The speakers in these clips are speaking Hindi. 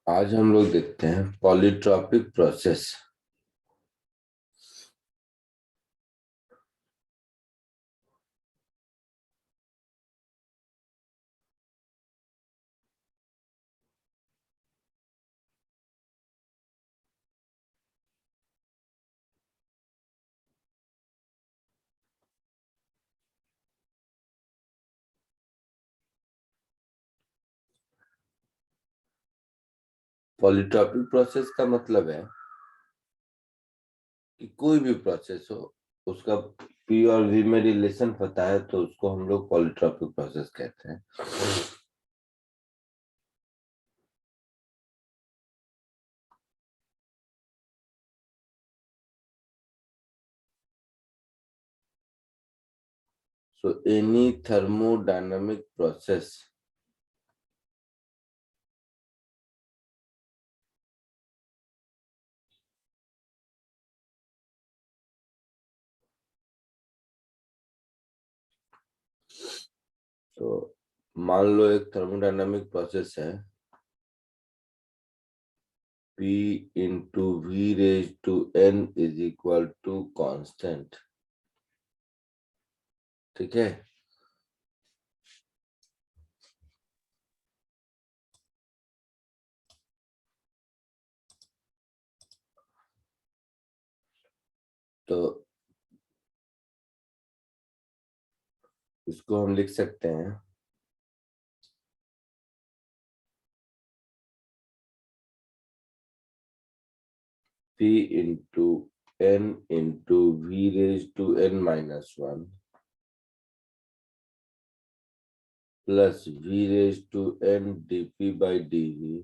आज हम लोग देखते हैं पॉलीट्रॉपिक प्रोसेस। पॉलीट्रॉपिक प्रोसेस का मतलब है कि कोई भी प्रोसेस हो, उसका पी और वी में रिलेशन पता है तो उसको हम लोग पॉलीट्रॉपिक प्रोसेस कहते हैं। सो एनी थर्मोडायनामिक प्रोसेस तो मान लो एक थर्मोडायनामिक प्रोसेस है P into V raise to n is equal to constant. ठीक है। तो इसको हम लिख सकते हैं P into n into V raise to n minus one plus v raise to n dp by dv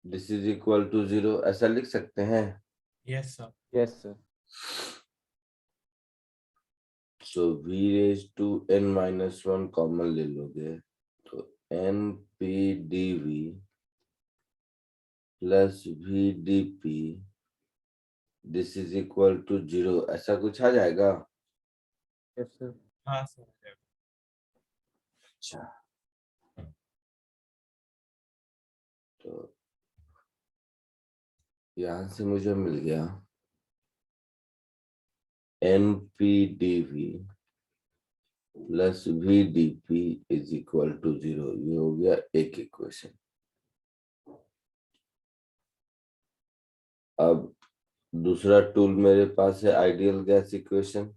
this is equal to 0। ऐसा लिख सकते हैं। Yes sir. Yes sir. So v raise to n minus one common ले लोगे तो n p dv plus v dp this is equal to 0। ऐसा कुछ आ जाएगा। Yes sir. हाँ सर। अच्छा, तो यहां से मुझे मिल गया n p dv plus v dp is equal to 0। ये हो गया एक इक्वेशन। अब दूसरा टूल मेरे पास है ideal gas equation.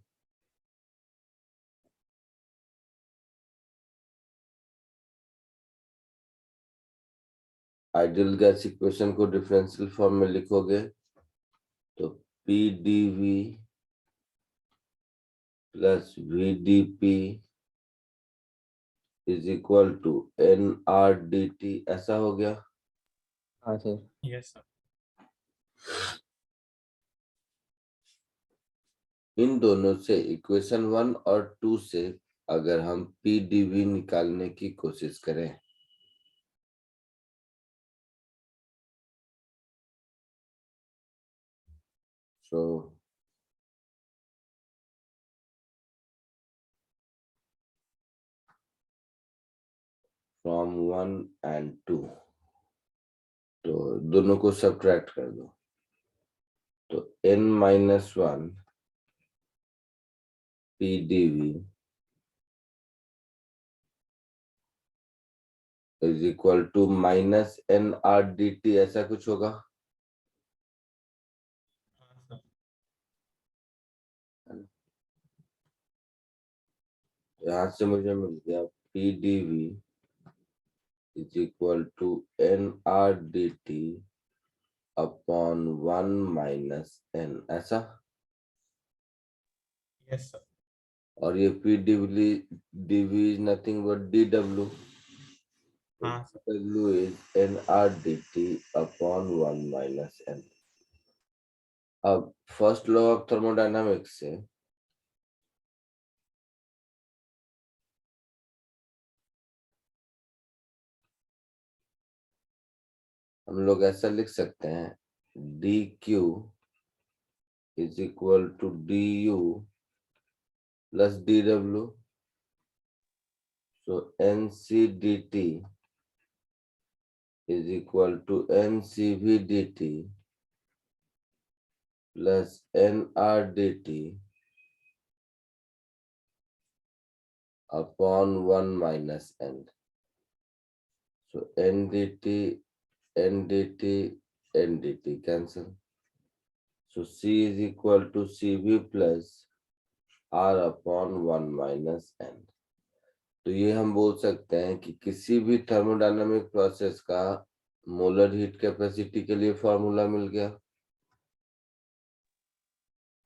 Ideal gas equation को डिफरेंशियल फॉर्म में लिखोगे तो P D V plus V D P is equal to N R D T. ऐसा हो गया। हाँ सर। Yes sir. इन दोनों से इक्वेशन 1 और 2 से अगर हम पी डी वी निकालने की कोशिश करें तो फ्रॉम 1 एंड 2 तो दोनों को सब्ट्रैक्ट कर दो तो n minus one P D V is equal to minus N R D T. ऐसा कुछ होगा। हाँ सर। यहाँ से मुझे मिल गया P D V is equal to N R D T upon 1 minus N. ऐसा। Yes sir. और ये P DV is nothing but D W. हाँ sir. W is N R D T upon 1 minus N. अब फर्स्ट लॉ ऑफ थर्मोडायनामिक्स से हम लोग ऐसा लिख सकते हैं D Q is equal to D U plus D W. So N C D T is equal to NCV dt plus NR dt upon 1 minus n. So n dt, n dt, n dt cancel. So C is equal to CV plus R upon 1 minus n. तो ये हम बोल सकते हैं कि किसी भी थर्मोडायनामिक प्रोसेस का मोलर हीट कैपेसिटी के लिए फॉर्मूला मिल गया,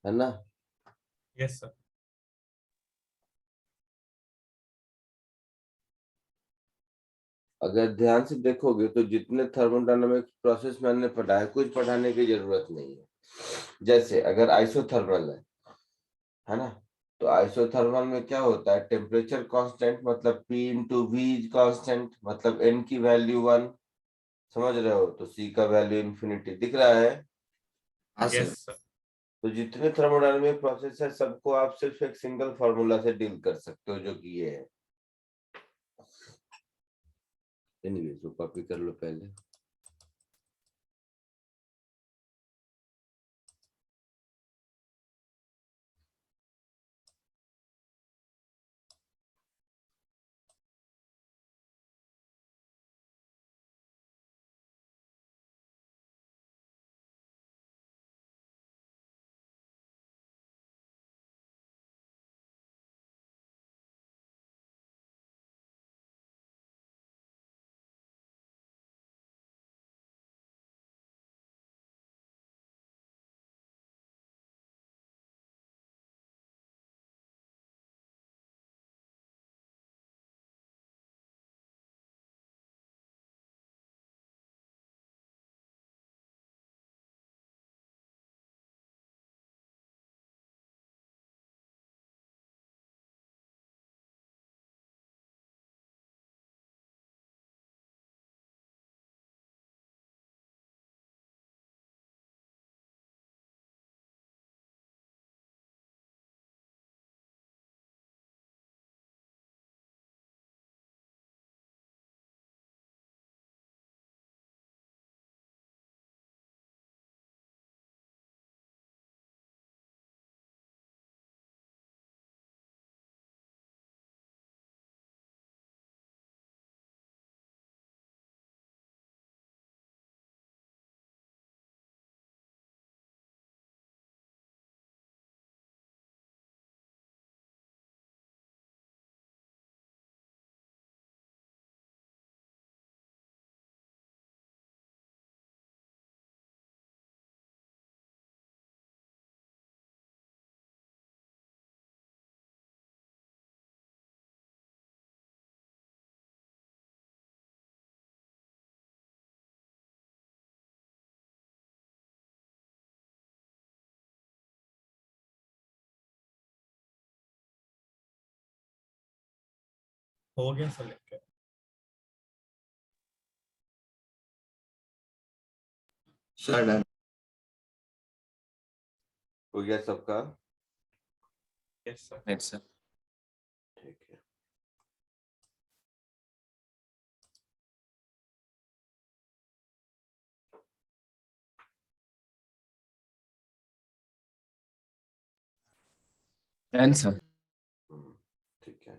है ना? Yes, sir. अगर ध्यान से देखोगे तो जितने थर्मोडायनामिक प्रोसेस मैंने पढ़ाया, कुछ पढ़ाने की जरूरत नहीं है। जैसे अगर आइसोथर्मल है ना, तो आइसोथर्मल में क्या होता है, टेम्परेचर कांस्टेंट मतलब P इंटू वी कांस्टेंट, मतलब N की वैल्यू 1, समझ रहे हो? तो C का वैल्यू इन्फिनिटी दिख रहा है। Yes, sir. तो जितने थर्मोडायनामिक प्रोसेस है सबको आप सिर्फ एक सिंगल फार्मूला से डील कर सकते हो, जो कि ये है। एनीवे, तो कॉपी कर लो पहले। हो गया सर लेक्चर। Sir done. हो गया सबका? Yes, sir. Yes sir. ठीक है। Done sir. ठीक है।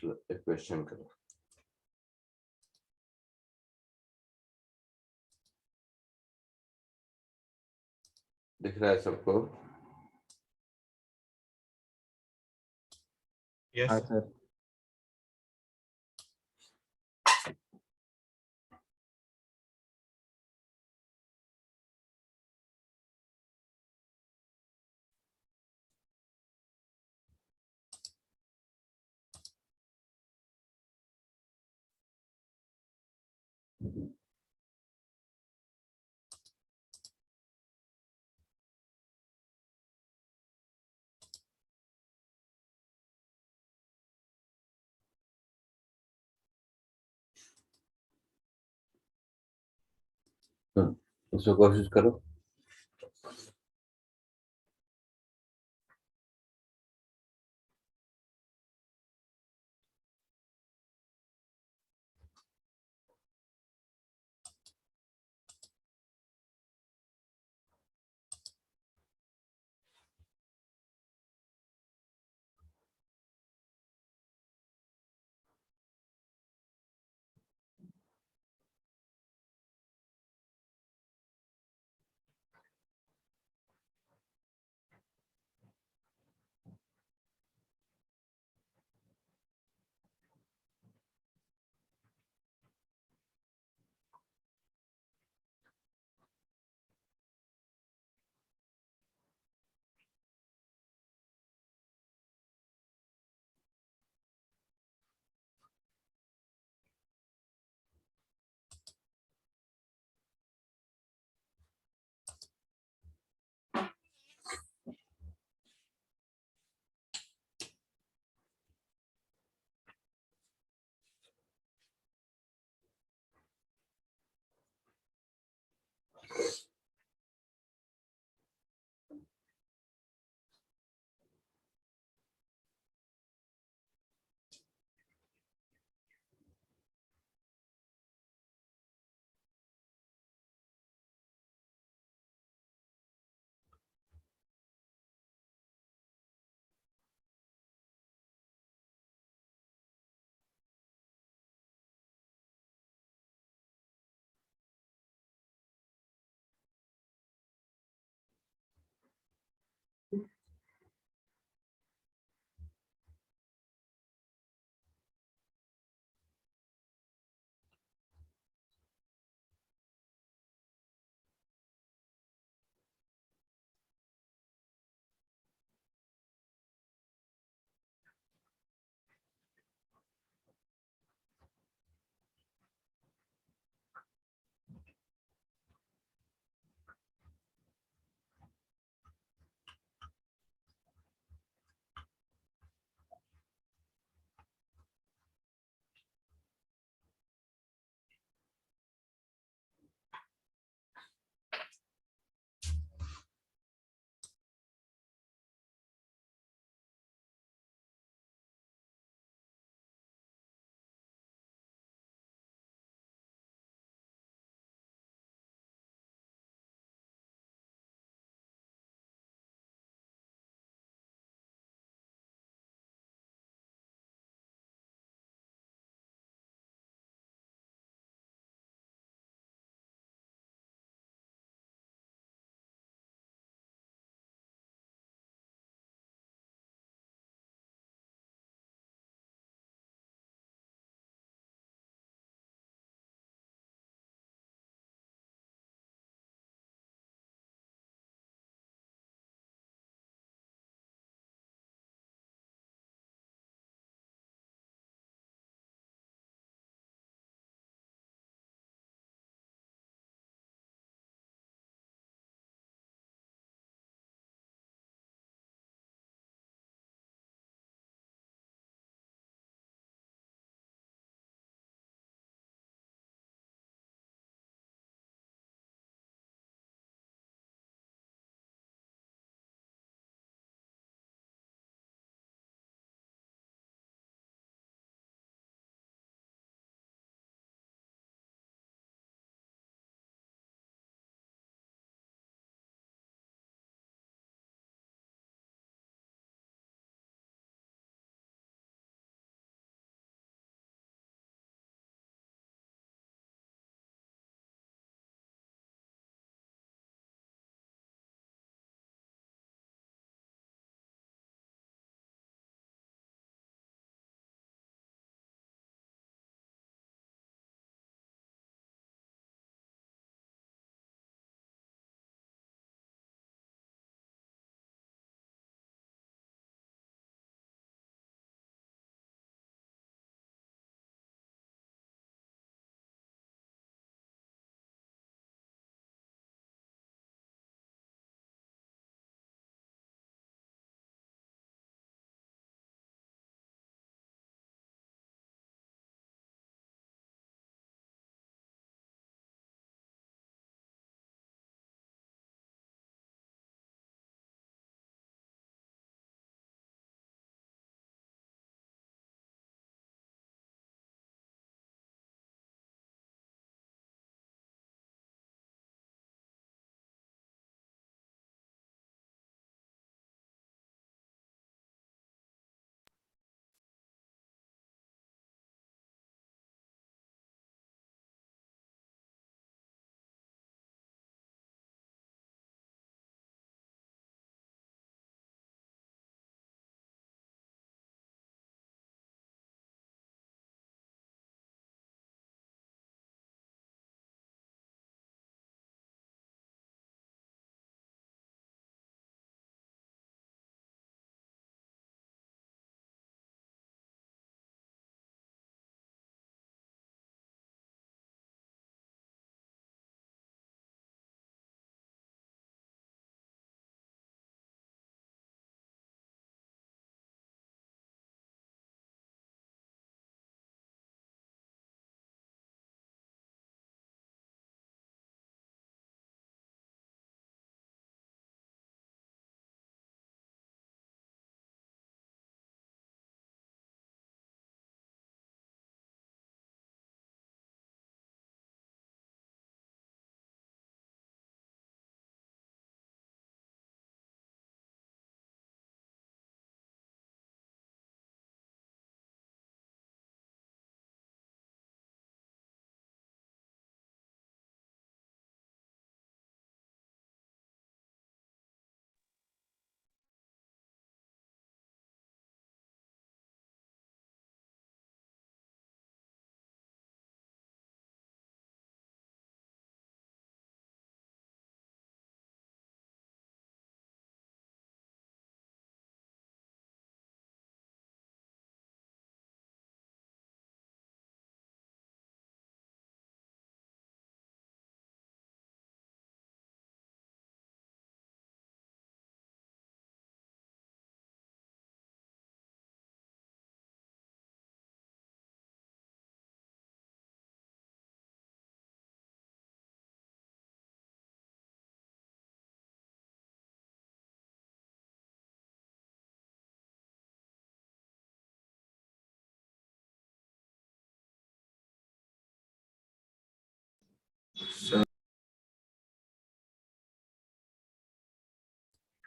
एक क्वेश्चन करो। दिख रहा है सबको? Yes, हाँ sir. सर। इसको कोशिश करो।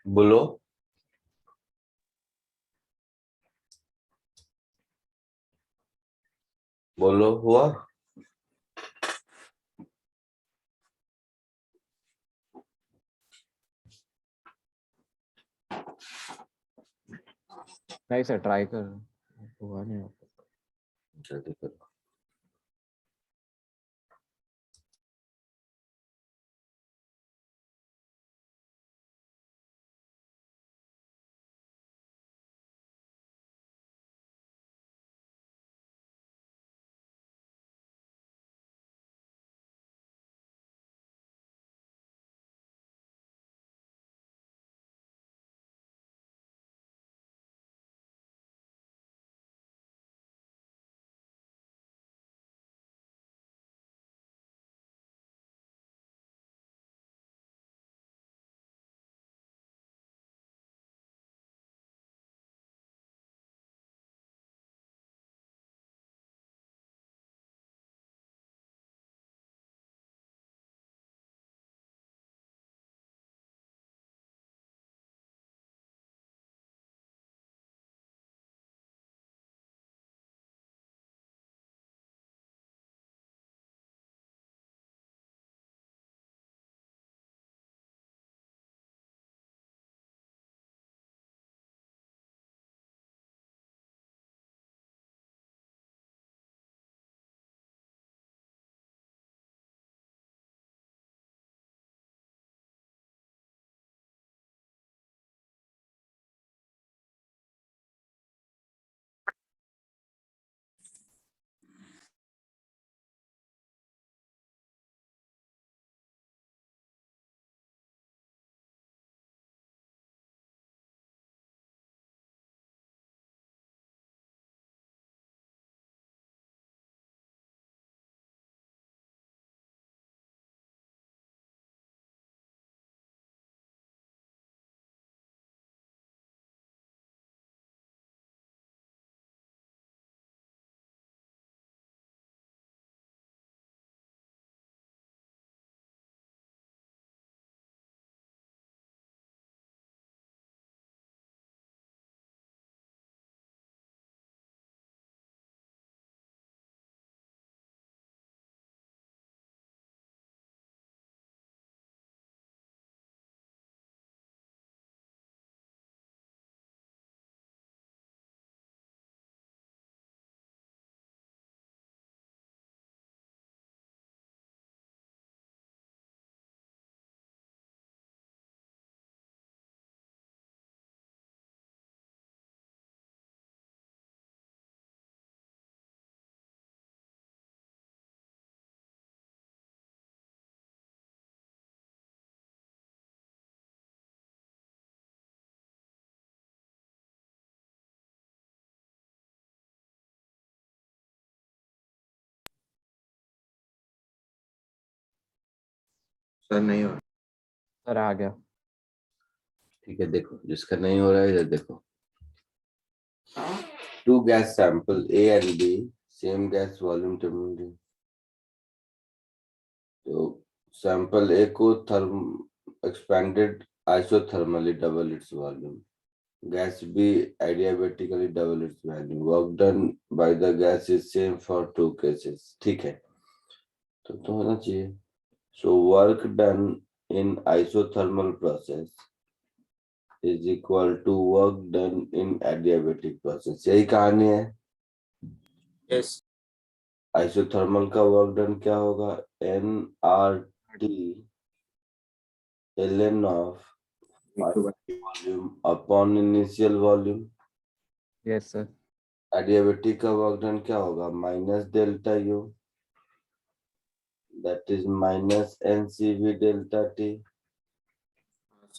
बोलो। बोलो हुआ। नहीं सर, ट्राई कर, हुआ नहीं। जल्दी करो। सर नहीं हो। सर आ गया। ठीक है, देखो जिसका नहीं हो रहा है इधर देखो। Two gas sample A and B, same gas volume temperature. तो सैंपल A को थर्म expanded isothermally double its volume, gas B adiabatically double its value, work done by the gas is same for two cases। ठीक है, तो होना चाहिए। so work done in isothermal process is equal to work done in adiabatic process। यही कहानी है। यस। आइसोथर्मल का वर्क डन क्या होगा, nRT ln of volume upon initial volume. Yes sir. Adiabatic का वर्क डन क्या होगा, minus delta U, that is minus NCV delta T,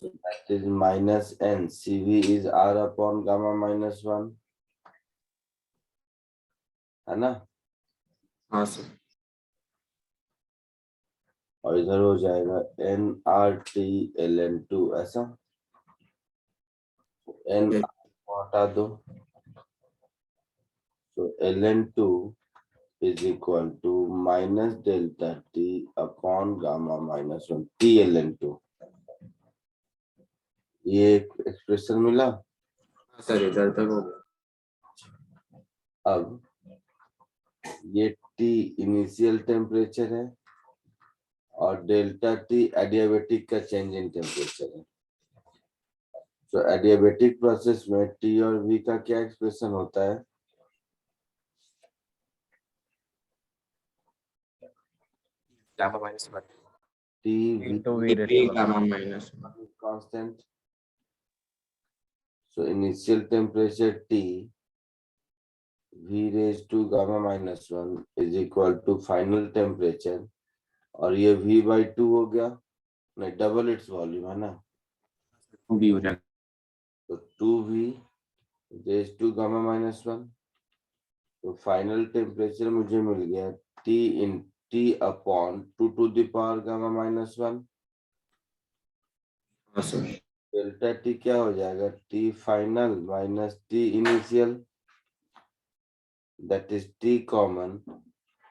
that is minus N, CV is R upon gamma minus 1, है ना। हाँ सर। और इधर हो जाएगा NRT ln2 ऐसा, N को हटा दो, तो ln2 is equal to minus delta T upon gamma minus 1 T ln2। ये एक्सप्रेशन मिला। हाँ सर, इधर तक हो गया। अब ये T इनिशियल टेम्परेचर है और डेल्टा T एडियाबेटिक का चेंज इन टेम्परेचर है। तो एडियाबेटिक प्रोसेस में T और V का क्या एक्सप्रेशन होता है? Gamma minus one T into V V raised to gamma minus one. constant. So initial temperature T V raised to gamma minus 1 is equal to final temperature और ये V by 2 हो गया, नहीं डबल इट्स वॉल्यूम है ना, भी हो जाएगा। तो 2V raised to gamma minus 1, तो फाइनल टेम्परेचर मुझे मिल गया T upon 2 to the power gamma minus 1। हाँ सर। डेल्टा T क्या हो जाएगा? T final minus T initial, that is T common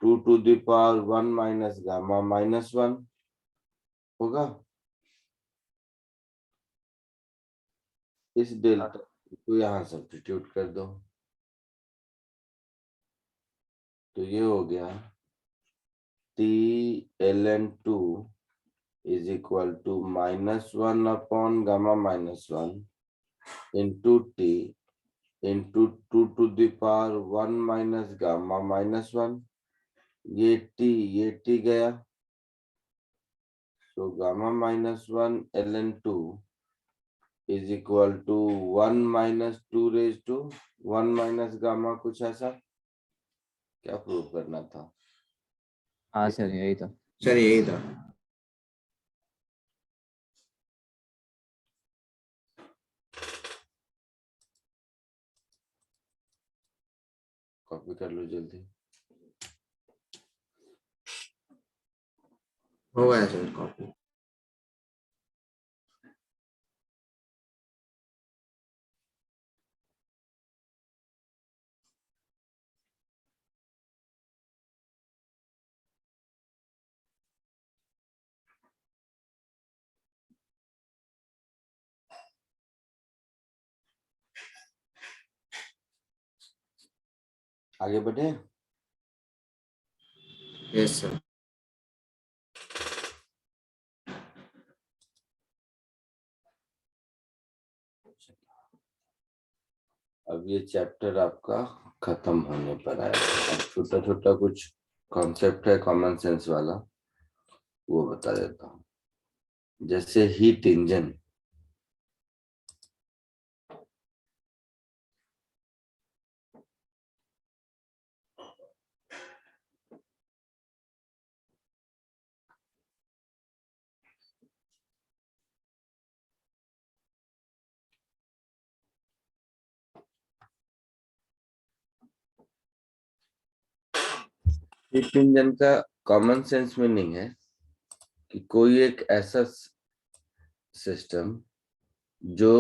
2 to the power 1 minus gamma minus 1 होगा। इस डेल्टा को यहाँ सब्स्टिट्यूट कर दो, तो ये हो गया T ln2 is equal to -1 upon gamma minus 1 into T into 2 to the power 1 minus gamma minus 1। ये T गया, तो gamma minus 1 ln2 is equal to 1 minus 2 raised to 1 minus gamma, कुछ ऐसा क्या प्रूव करना था? हाँ सर यही था। सर यही था। कॉपी कर लो जल्दी। हो गया सर कॉपी। आगे बढ़े। Yes sir. अब ये चैप्टर आपका खत्म होने पर आया। अब छोटा छोटा कुछ कॉन्सेप्ट है कॉमन सेंस वाला, वो बता देता हूँ। जैसे हीट इंजन, हीट इंजन का कॉमन सेंस मीनिंग है कि कोई एक ऐसा सिस्टम जो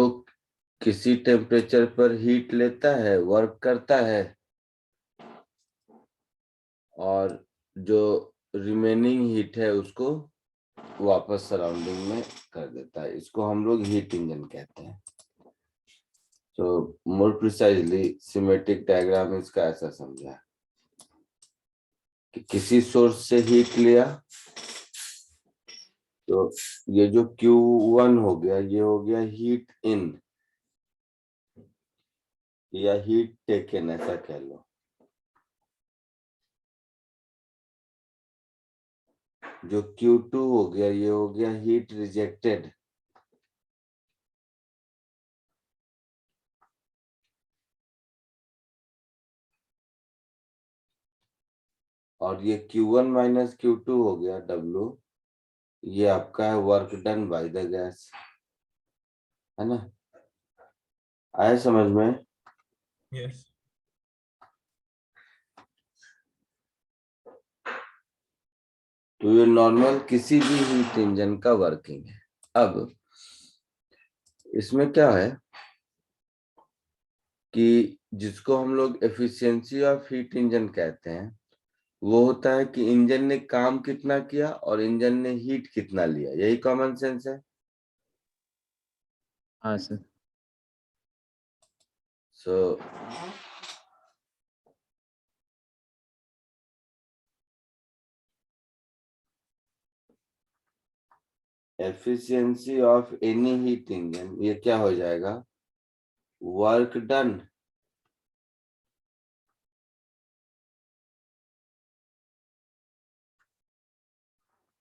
किसी टेम्परेचर पर हीट लेता है, वर्क करता है, और जो रिमेनिंग हीट है उसको वापस सराउंडिंग में कर देता है। इसको हम लोग हीट इंजन कहते हैं। तो मोर प्रिसाइजली सिमेट्रिक डायग्राम इसका ऐसा समझा कि किसी सोर्स से हीट लिया, तो ये जो Q1 हो गया, ये हो गया हीट इन या हीट टेकन, ऐसा कह लो। जो Q2 हो गया, ये हो गया हीट रिजेक्टेड। और ये Q1 माइनस Q2 हो गया W, ये आपका है work done by the gas, है ना? आया समझ में? यस। तो ये नॉर्मल किसी भी हीट इंजन का वर्किंग है। अब इसमें क्या है कि जिसको हम लोग एफिशिएंसी ऑफ हीट इंजन कहते हैं, वो होता है कि इंजन ने काम कितना किया और इंजन ने हीट कितना लिया। यही कॉमन सेंस है। हाँ sir. So efficiency of any heat engine, ये क्या हो जाएगा? Work done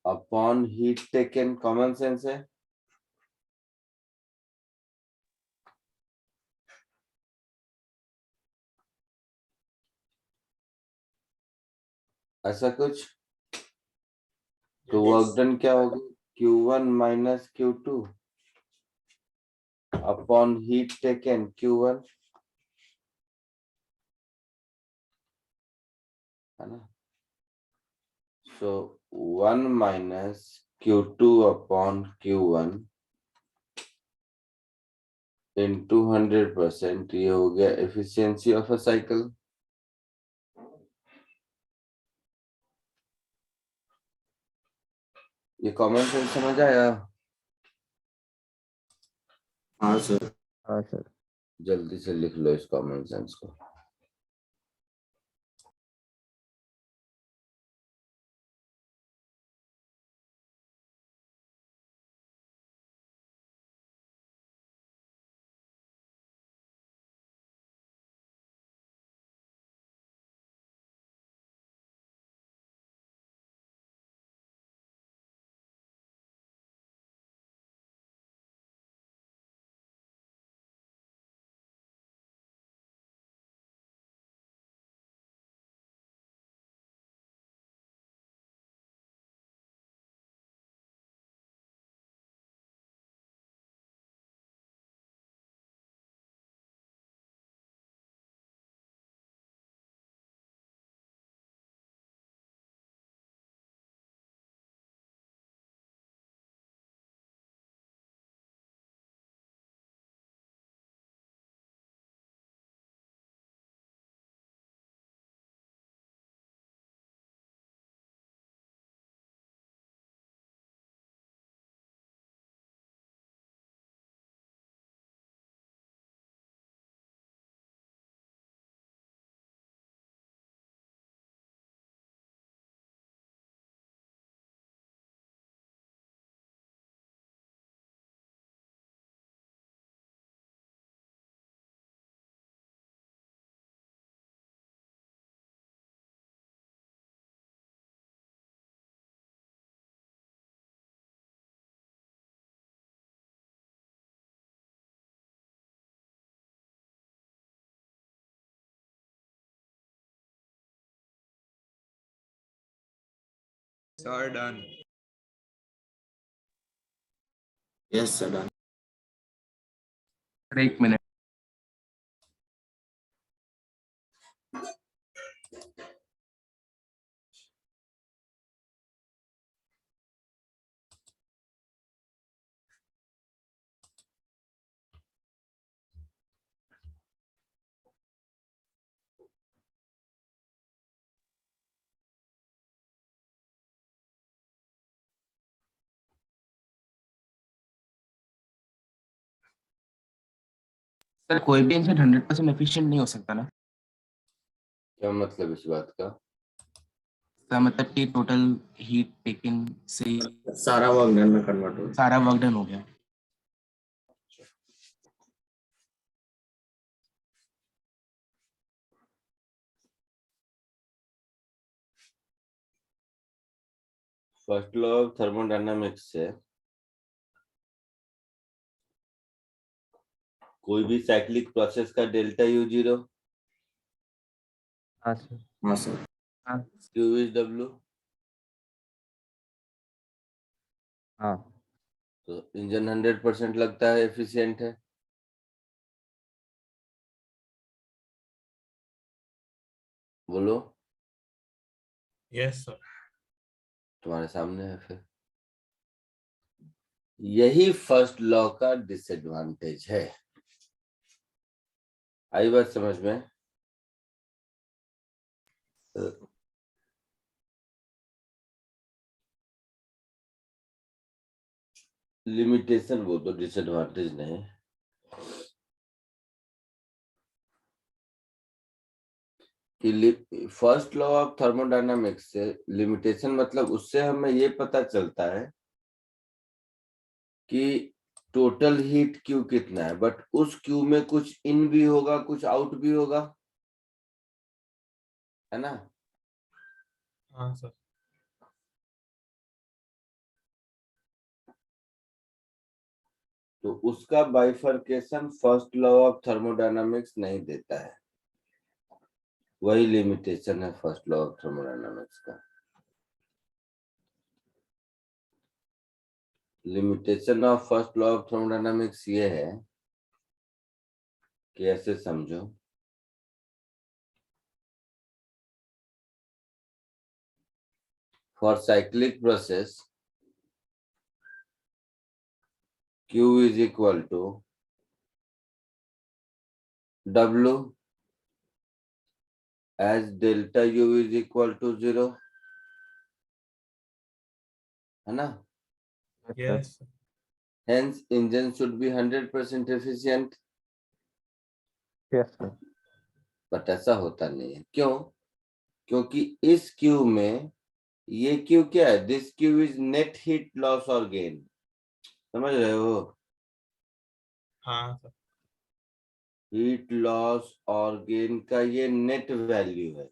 upon heat taken, common sense है। ऐसा कुछ। तो वर्क डन क्या होगा? Q1 minus Q2 upon heat taken Q1, है ना। सो 1 minus Q2 upon Q1 into 100%, ये हो गया एफिशिएंसी ऑफ अ साइकिल। ये कॉमन सेंस समझ आया? हाँ सर। हाँ सर। जल्दी से लिख लो इस कॉमन सेंस को। Sir, done. Yes sir done. एक मिनट। सर कोई भी इंजन 100% एफिशिएंट नहीं हो सकता ना। क्या मतलब इस बात का? इसका मतलब कि टोटल हीट टेकन से सारा वर्क डन में कन्वर्ट हो। सारा वर्क डन हो गया। फर्स्ट लॉ ऑफ थर्मोडायनामिक्स से कोई भी साइक्लिक प्रोसेस का डेल्टा यू जीरो, हाँ सर। हाँ सर। हाँ क्यू इज डब्ल्यू। हाँ तो इंजन 100% लगता है, एफिशिएंट है। बोलो। Yes, sir. तुम्हारे सामने है फिर। यही फर्स्ट लॉ का डिसएडवांटेज है। आई बात समझ में? लिमिटेशन वो तो डिसएडवांटेज नहीं। कि फर्स्ट लॉ ऑफ थर्मोडायनामिक्स से लिमिटेशन मतलब उससे हमें ये पता चलता है कि टोटल हीट क्यू कितना है, बट उस क्यू में कुछ इन भी होगा कुछ आउट भी होगा, है ना। हाँ सर। तो उसका bifurcation first law of thermodynamics नहीं देता है, वही लिमिटेशन है फर्स्ट लॉ ऑफ थर्मोडायनामिक्स का। Limitation of first law of thermodynamics ये है कि ऐसे समझो, for cyclic process Q is equal to W as delta U is equal to 0, है ना। Yes sir. Hence engine should be 100% efficient, Yes, sir. But ऐसा होता नहीं है। क्यों? क्योंकि इस क्यू में ये क्यू क्या है, this Q is net heat loss और गेन, समझ रहे हो। हाँ सर। हीट लॉस और गेन का ये नेट वैल्यू है,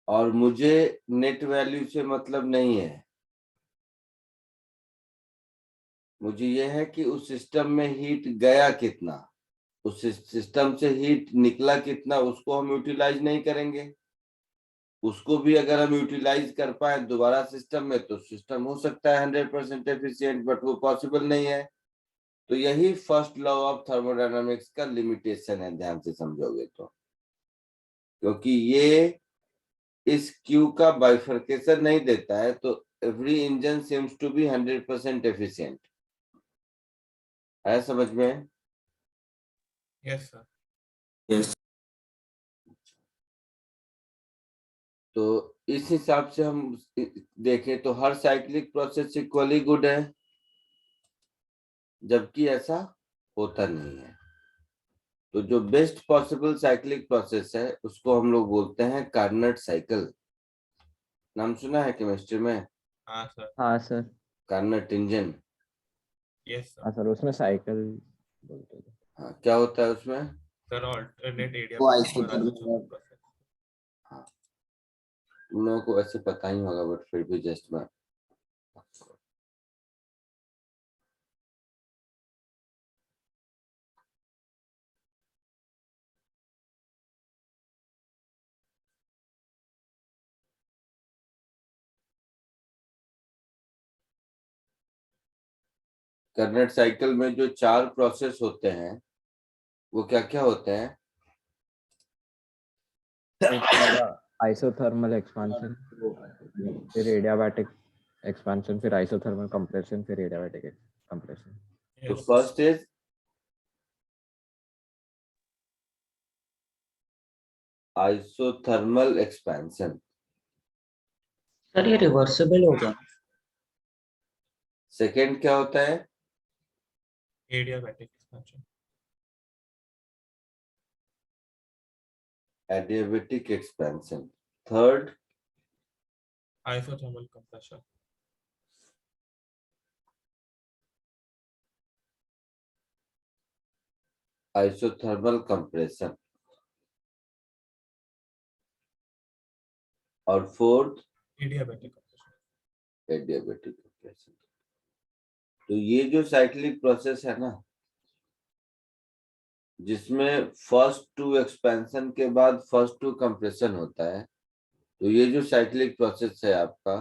और मुझे नेट वैल्यू से मतलब नहीं है, मुझे ये है कि उस सिस्टम में हीट गया कितना, उस सिस्टम से हीट निकला कितना, उसको हम यूटिलाइज नहीं करेंगे। उसको भी अगर हम यूटिलाइज कर पाए दोबारा सिस्टम में तो सिस्टम हो सकता है 100% एफिशिएंट, बट वो पॉसिबल नहीं है। तो यही फर्स्ट लॉ ऑफ थर्मोडायनामिक्स का लिमिटेशन है, ध्यान से समझोगे तो। क्योंकि ये इस क्यू का बाइफर्केशन नहीं देता है, तो every engine seems to be 100% efficient, है समझ में। Yes sir. Yes. तो इस हिसाब से हम देखें तो हर साइक्लिक प्रोसेस इक्वली गुड है, जबकि ऐसा होता नहीं है। तो जो बेस्ट पॉसिबल साइक्लिक प्रोसेस है उसको हम लोग बोलते हैं कार्नट साइकिल। नाम सुना है केमिस्ट्री में, हाँ सर। हाँ sir. Carnot engine. Yes sir. हाँ सर, उसमें साइकिल बोलते थे। हाँ, क्या होता है उसमें। सर alternate वो adiabatic और isothermal isothermal process. हाँ, तुम लोगों को वैसे पता ही होगा, बट फिर भी जस्ट मैं कार्नट साइकिल में जो 4 प्रोसेस होते हैं वो क्या क्या होते हैं। आइसोथर्मल एक्सपांशन, फिर एडियाबैटिक एक्सपांशन, फिर आइसोथर्मल कंप्रेशन, फिर एडियाबैटिक कंप्रेशन। तो Yes. First is isothermal expansion, sir ये रिवर्सिबल होगा। सेकेंड क्या होता है, Adiabatic expansion. Adiabatic expansion, third Isothermal compression. Isothermal compression, और fourth Adiabatic compression. Adiabatic compression. तो ये जो साइक्लिक प्रोसेस है ना, जिसमें फर्स्ट टू एक्सपेंशन के बाद फर्स्ट टू कंप्रेशन होता है, तो ये जो साइक्लिक प्रोसेस है आपका,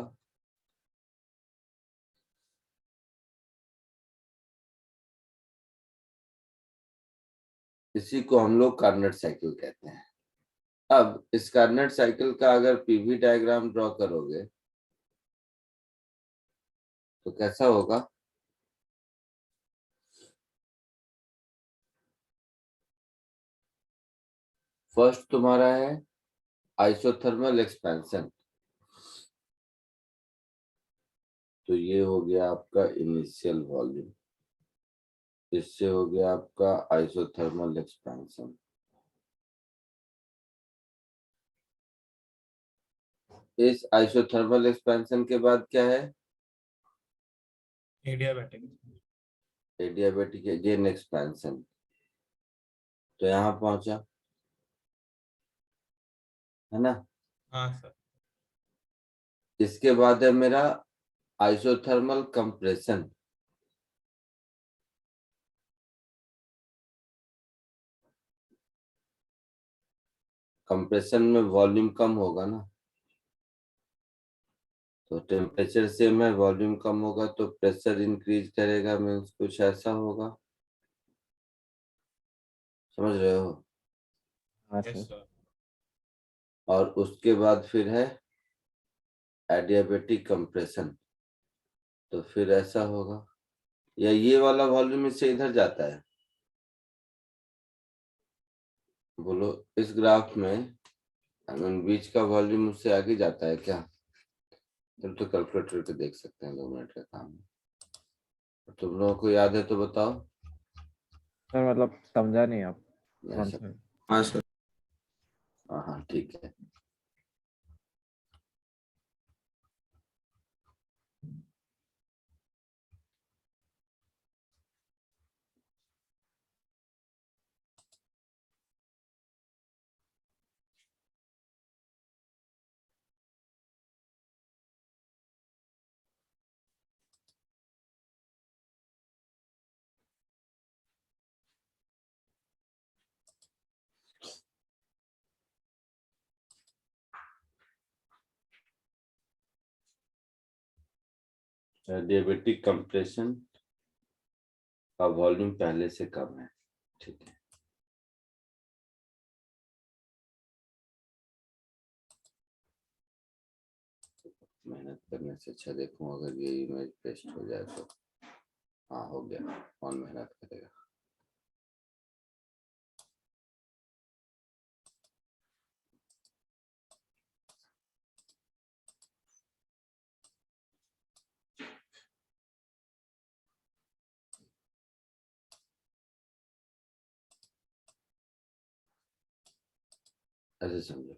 इसी को हम लोग कार्नट साइकिल कहते हैं। अब इस कार्नट साइकिल का अगर पीवी डायग्राम ड्रॉ करोगे तो कैसा होगा। फर्स्ट तुम्हारा है आइसोथर्मल एक्सपेंशन, तो ये हो गया आपका इनिशियल वॉल्यूम। इससे हो गया आपका आइसोथर्मल एक्सपेंशन। इस आइसोथर्मल एक्सपेंशन के बाद क्या है? एडियाबैटिक। Adiabatic again expansion. तो यहाँ पहुंचा, है ना? हाँ सर। इसके बाद है मेरा आइसोथर्मल कंप्रेशन। कंप्रेशन में वॉल्यूम कम होगा ना, तो टेम्परेचर सेम है, वॉल्यूम कम होगा तो प्रेशर इंक्रीज करेगा, मीन्स कुछ ऐसा होगा। समझ रहे हो? हाँ यस सर। सर। और उसके बाद फिर है एडियाबेटिक कंप्रेशन। तो फिर ऐसा होगा, या ये वाला वॉल्यूम इससे इधर जाता है? बोलो, इस ग्राफ में बीच का वॉल्यूम उससे आगे जाता है क्या? चलो तो कैलकुलेटर पे देख सकते हैं, 2 मिनट का काम है। तुम लोगों को याद है तो बताओ। सर मतलब समझा नहीं आप। मैं कौन सब, सा? हाँ सर। हाँ हाँ ठीक है। एडियाबेटिक कंप्रेशन का वॉल्यूम पहले से कम है, ठीक है। मेहनत करने से अच्छा, देखूं अगर ये इमेज पेस्ट हो जाए तो। हाँ हो गया, कौन मेहनत करेगा। ऐसे समझो,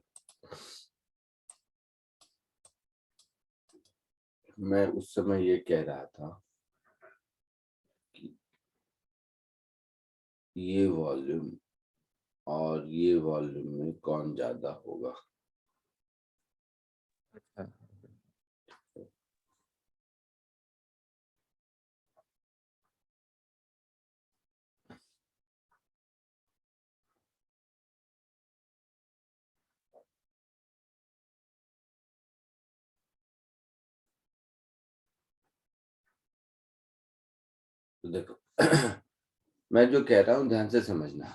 मैं उस समय ये कह रहा था कि ये वॉल्यूम और ये वॉल्यूम में कौन ज्यादा होगा। अच्छा। तो देखो मैं जो कह रहा हूँ ध्यान से समझना।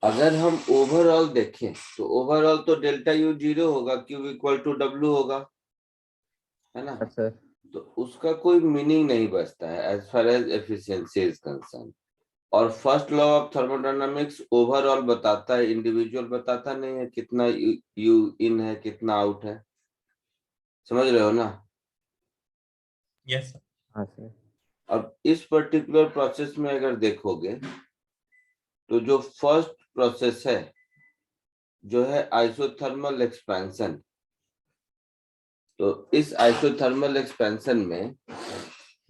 अगर हम ओवरऑल देखें तो ओवरऑल तो डेल्टा यू 0 होगा, क्यू इक्वल टू डब्ल्यू होगा, है ना? अच्छा। तो उसका कोई मीनिंग नहीं बचता है as far as efficiency is concern. और first law of thermodynamics overall बताता है, इंडिविजुअल बताता नहीं है कितना यू इन है कितना आउट है। समझ रहे हो ना? Yes sir. हाँ सर। अब इस पर्टिकुलर प्रोसेस में अगर देखोगे तो जो फर्स्ट प्रोसेस है जो है आइसोथर्मल एक्सपेंशन, तो इस आइसोथर्मल एक्सपेंशन में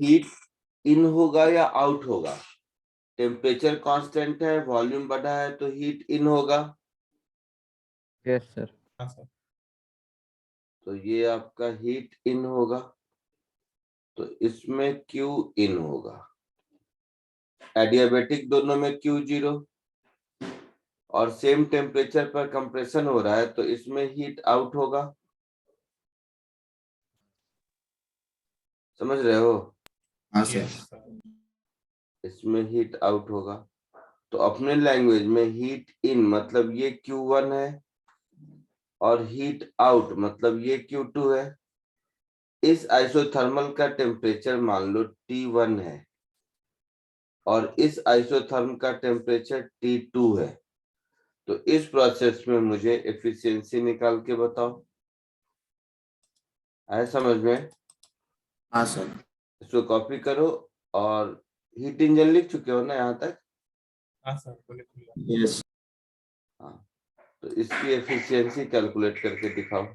हीट इन होगा या आउट होगा? टेम्परेचर कांस्टेंट है, वॉल्यूम बढ़ा है तो हीट इन होगा। Yes sir. हाँ सर। तो ये आपका हीट इन होगा, तो इसमें क्यू इन होगा। एडियाबेटिक दोनों में क्यू 0, और सेम टेम्परेचर पर कंप्रेशन हो रहा है तो इसमें हीट आउट होगा। समझ रहे हो? हाँ सर। Yes sir. इसमें हीट आउट होगा। तो अपने लैंग्वेज में हीट इन मतलब ये Q1 है, और हीट आउट मतलब ये Q2 है। इस आइसोथर्मल का टेम्परेचर मान लो T1 है, और इस आइसोथर्म का टेम्परेचर T2 है। तो इस प्रोसेस में मुझे एफिशिएंसी निकाल के बताओ। आया समझ में? हाँ सर। इसको कॉपी करो और हीट इंजन लिख चुके हो ना यहाँ तक? हाँ सर बोले खुला। यस हाँ, तो इसकी एफिशिएंसी कैलकुलेट करके दिखाओ।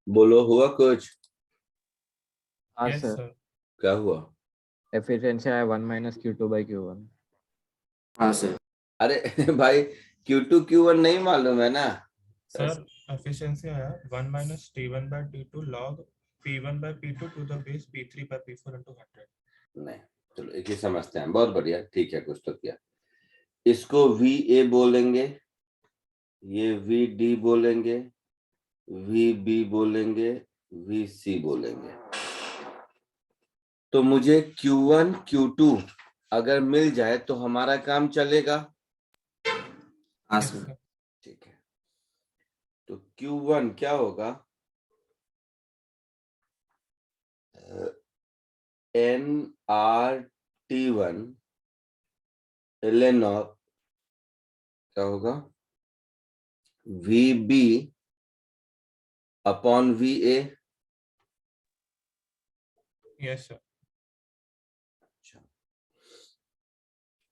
बोलो, हुआ कुछ? हाँ Yes, सर, sir. क्या हुआ? एफिशिएंसी आया 1 माइनस Q2 बाई Q1। हाँ सर। अरे भाई, Q2 Q1 नहीं मालूम है ना? Sir, efficiency आया 1 minus T1 by T2 log P1 by P2 to the base P3 by P4 into 100. नहीं, चलो एक ही समझते हैं। बहुत बढ़िया, ठीक है, कुछ तो किया। इसको VA बोलेंगे, ये VD बोलेंगे, VB बोलेंगे, VC बोलेंगे। तो मुझे Q1 Q2 अगर मिल जाए तो हमारा काम चलेगा। हाँ Yes, सर। sir. ठीक है, तो Q1 क्या होगा? NRT1 ln ऑफ क्या होगा? VB upon VA। Yes, sir.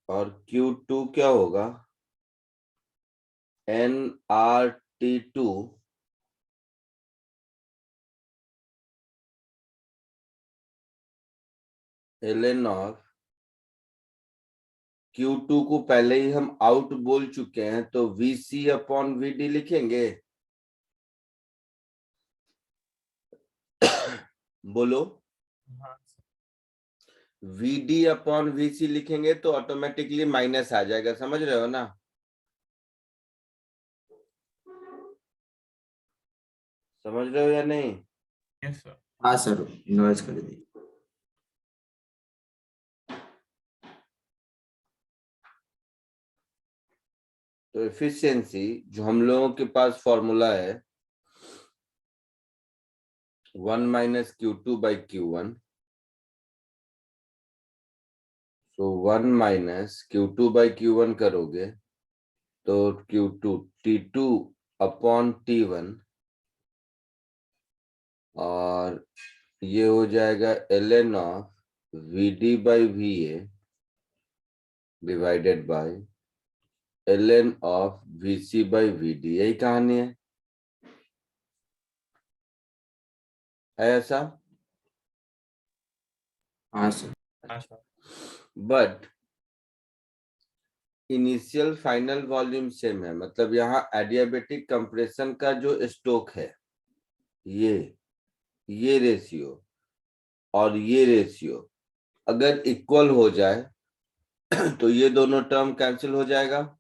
और Q2 क्या होगा? NRT2 ln ऑफ Q2 को पहले ही हम आउट बोल चुके हैं, तो VC अपॉन VD लिखेंगे। बोलो, हाँ, sir. VD अपॉन VC लिखेंगे तो ऑटोमेटिकली माइनस आ जाएगा, समझ रहे हो ना? समझ रहे हो या नहीं? Yes, sir. हाँ सर, इन्वर्स कर दी। तो एफिशिएंसी जो हम लोगों के पास फॉर्मूला है 1 माइनस Q2 बाई Q1। तो 1 माइनस Q2 बाई Q1 करोगे तो Q2 T2 अपॉन T1, और ये हो जाएगा ln of VD by VA divided by ln of VC by VD। यही कहानी है ऐसा? हाँ सर। हाँ, sir. But initial final volume same है, मतलब यहाँ एडियाबेटिक कंप्रेशन का जो स्ट्रोक है, ये रेशियो और ये रेशियो अगर इक्वल हो जाए तो ये दोनों टर्म कैंसिल हो जाएगा।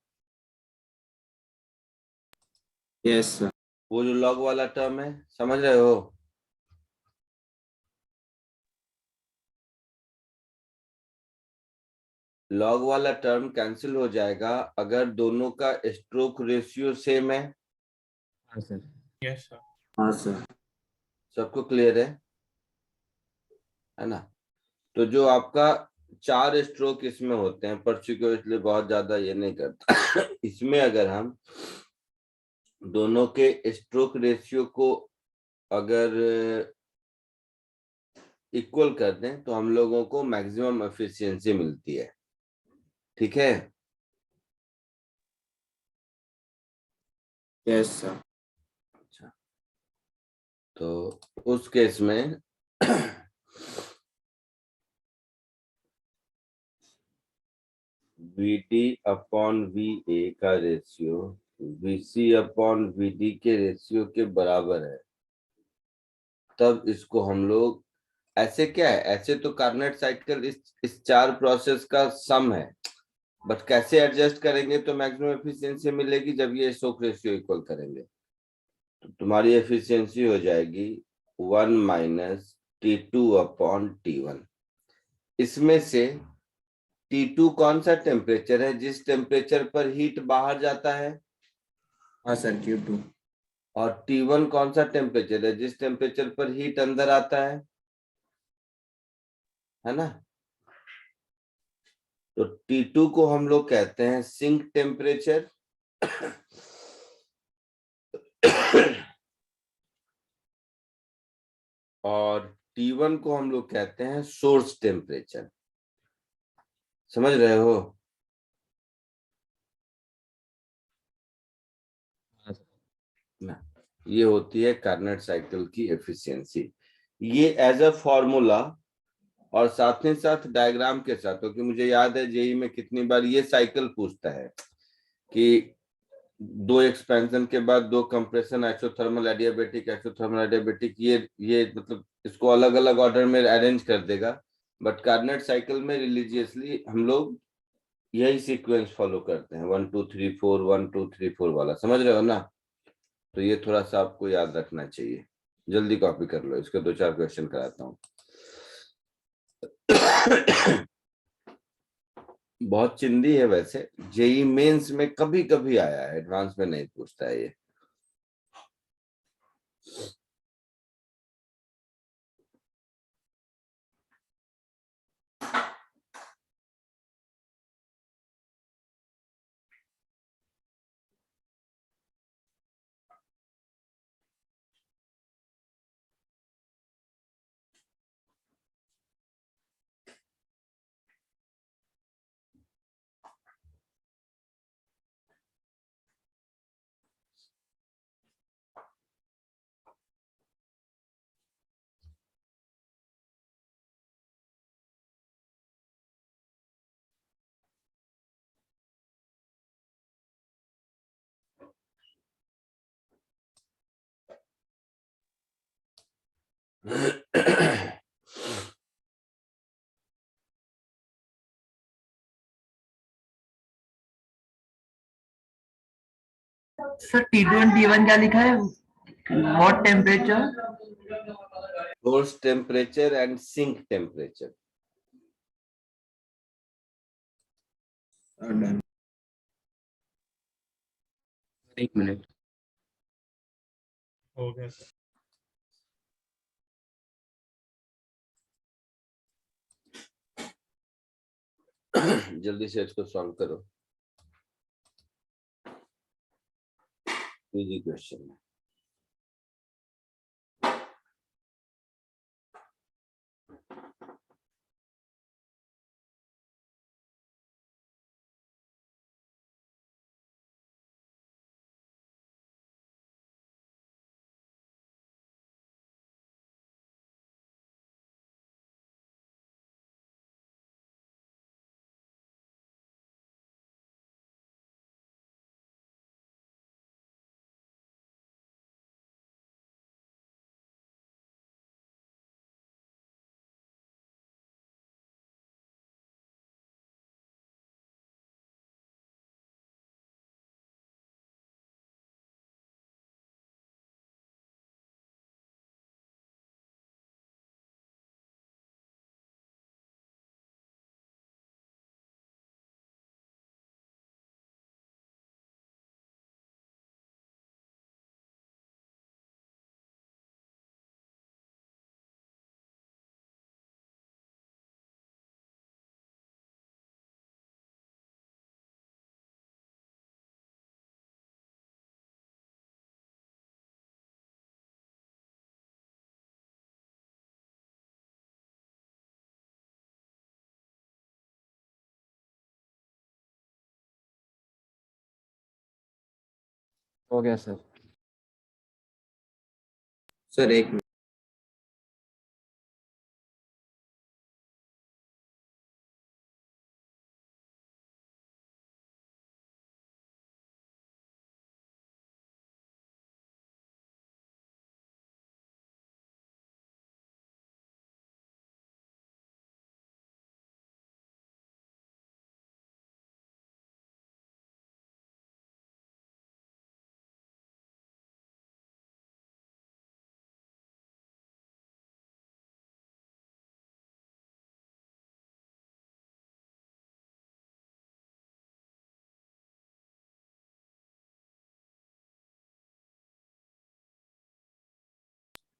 Yes sir. वो जो लॉग वाला टर्म है, समझ रहे हो? लॉग वाला टर्म कैंसिल हो जाएगा अगर दोनों का स्ट्रोक रेशियो सेम है। हाँ सर। Yes, sir. हाँ सर। सबको क्लियर है ना? तो जो आपका 4 स्ट्रोक इसमें होते हैं, पर्ची को इसलिए बहुत ज्यादा ये नहीं करता। इसमें अगर हम दोनों के स्ट्रोक रेशियो को अगर इक्वल कर दें तो हम लोगों को मैक्सिमम एफिशिएंसी मिलती है। ठीक है? Yes sir. अच्छा, तो उस केस में VD अपॉन VA का रेशियो VC अपॉन VD के रेशियो के बराबर है। तब इसको हम लोग ऐसे, क्या है, ऐसे तो कार्नेट साइकिल इस 4 प्रोसेस का सम है, बट कैसे एडजस्ट करेंगे तो मैक्सिमम एफिशिएंसी मिलेगी जब ये स्ट्रोक रेशियो इक्वल करेंगे। तो तुम्हारी एफिशिएंसी हो जाएगी 1 माइनस T2 अपॉन T1। इसमें से T2 कौन सा टेम्परेचर है जिस टेम्परेचर पर हीट बाहर जाता है, हाँ सर, Q2। और T1 कौन सा टेम्परेचर है जिस टेम्परेचर पर हीट अंदर आता है ना? तो T2 को हम लोग कहते हैं सिंक टेम्परेचर और T1 को हम लोग कहते हैं सोर्स टेम्परेचर। समझ रहे हो? हाँ सर। ना, ये होती है कार्नेट साइकिल की एफिशिएंसी। ये एज अ फॉर्मूला और साथ ही साथ डायग्राम के साथ, क्योंकि मुझे याद है जेई में कितनी बार ये साइकिल पूछता है कि दो एक्सपेंशन के बाद दो कंप्रेशन, एक्सोथर्मल एडियाबेटिक, एक्सोथर्मल एडियाबेटिक, ये मतलब इसको अलग अलग ऑर्डर में अरेंज कर देगा। बट कार्नेट साइकिल में रिलीजियसली हम लोग यही सीक्वेंस फॉलो करते हैं, 1 2 3 4, 1 2 3 4 वाला, समझ रहे हो ना? तो ये थोड़ा सा आपको याद रखना चाहिए। जल्दी कॉपी कर लो, इसके 2 4 क्वेश्चन कराता हूँ। बहुत चिंदी है वैसे, जेई मेंस में कभी कभी आया है, एडवांस में नहीं पूछता है ये। सर T2 एंड T1 क्या लिखा है? What temperature? Source temperature and sink temperature. Done. 1 minute. हो गया सर। जल्दी से इसको सॉल्व करो, इजी क्वेश्चन है। हो गया sir. Sir 1 minute.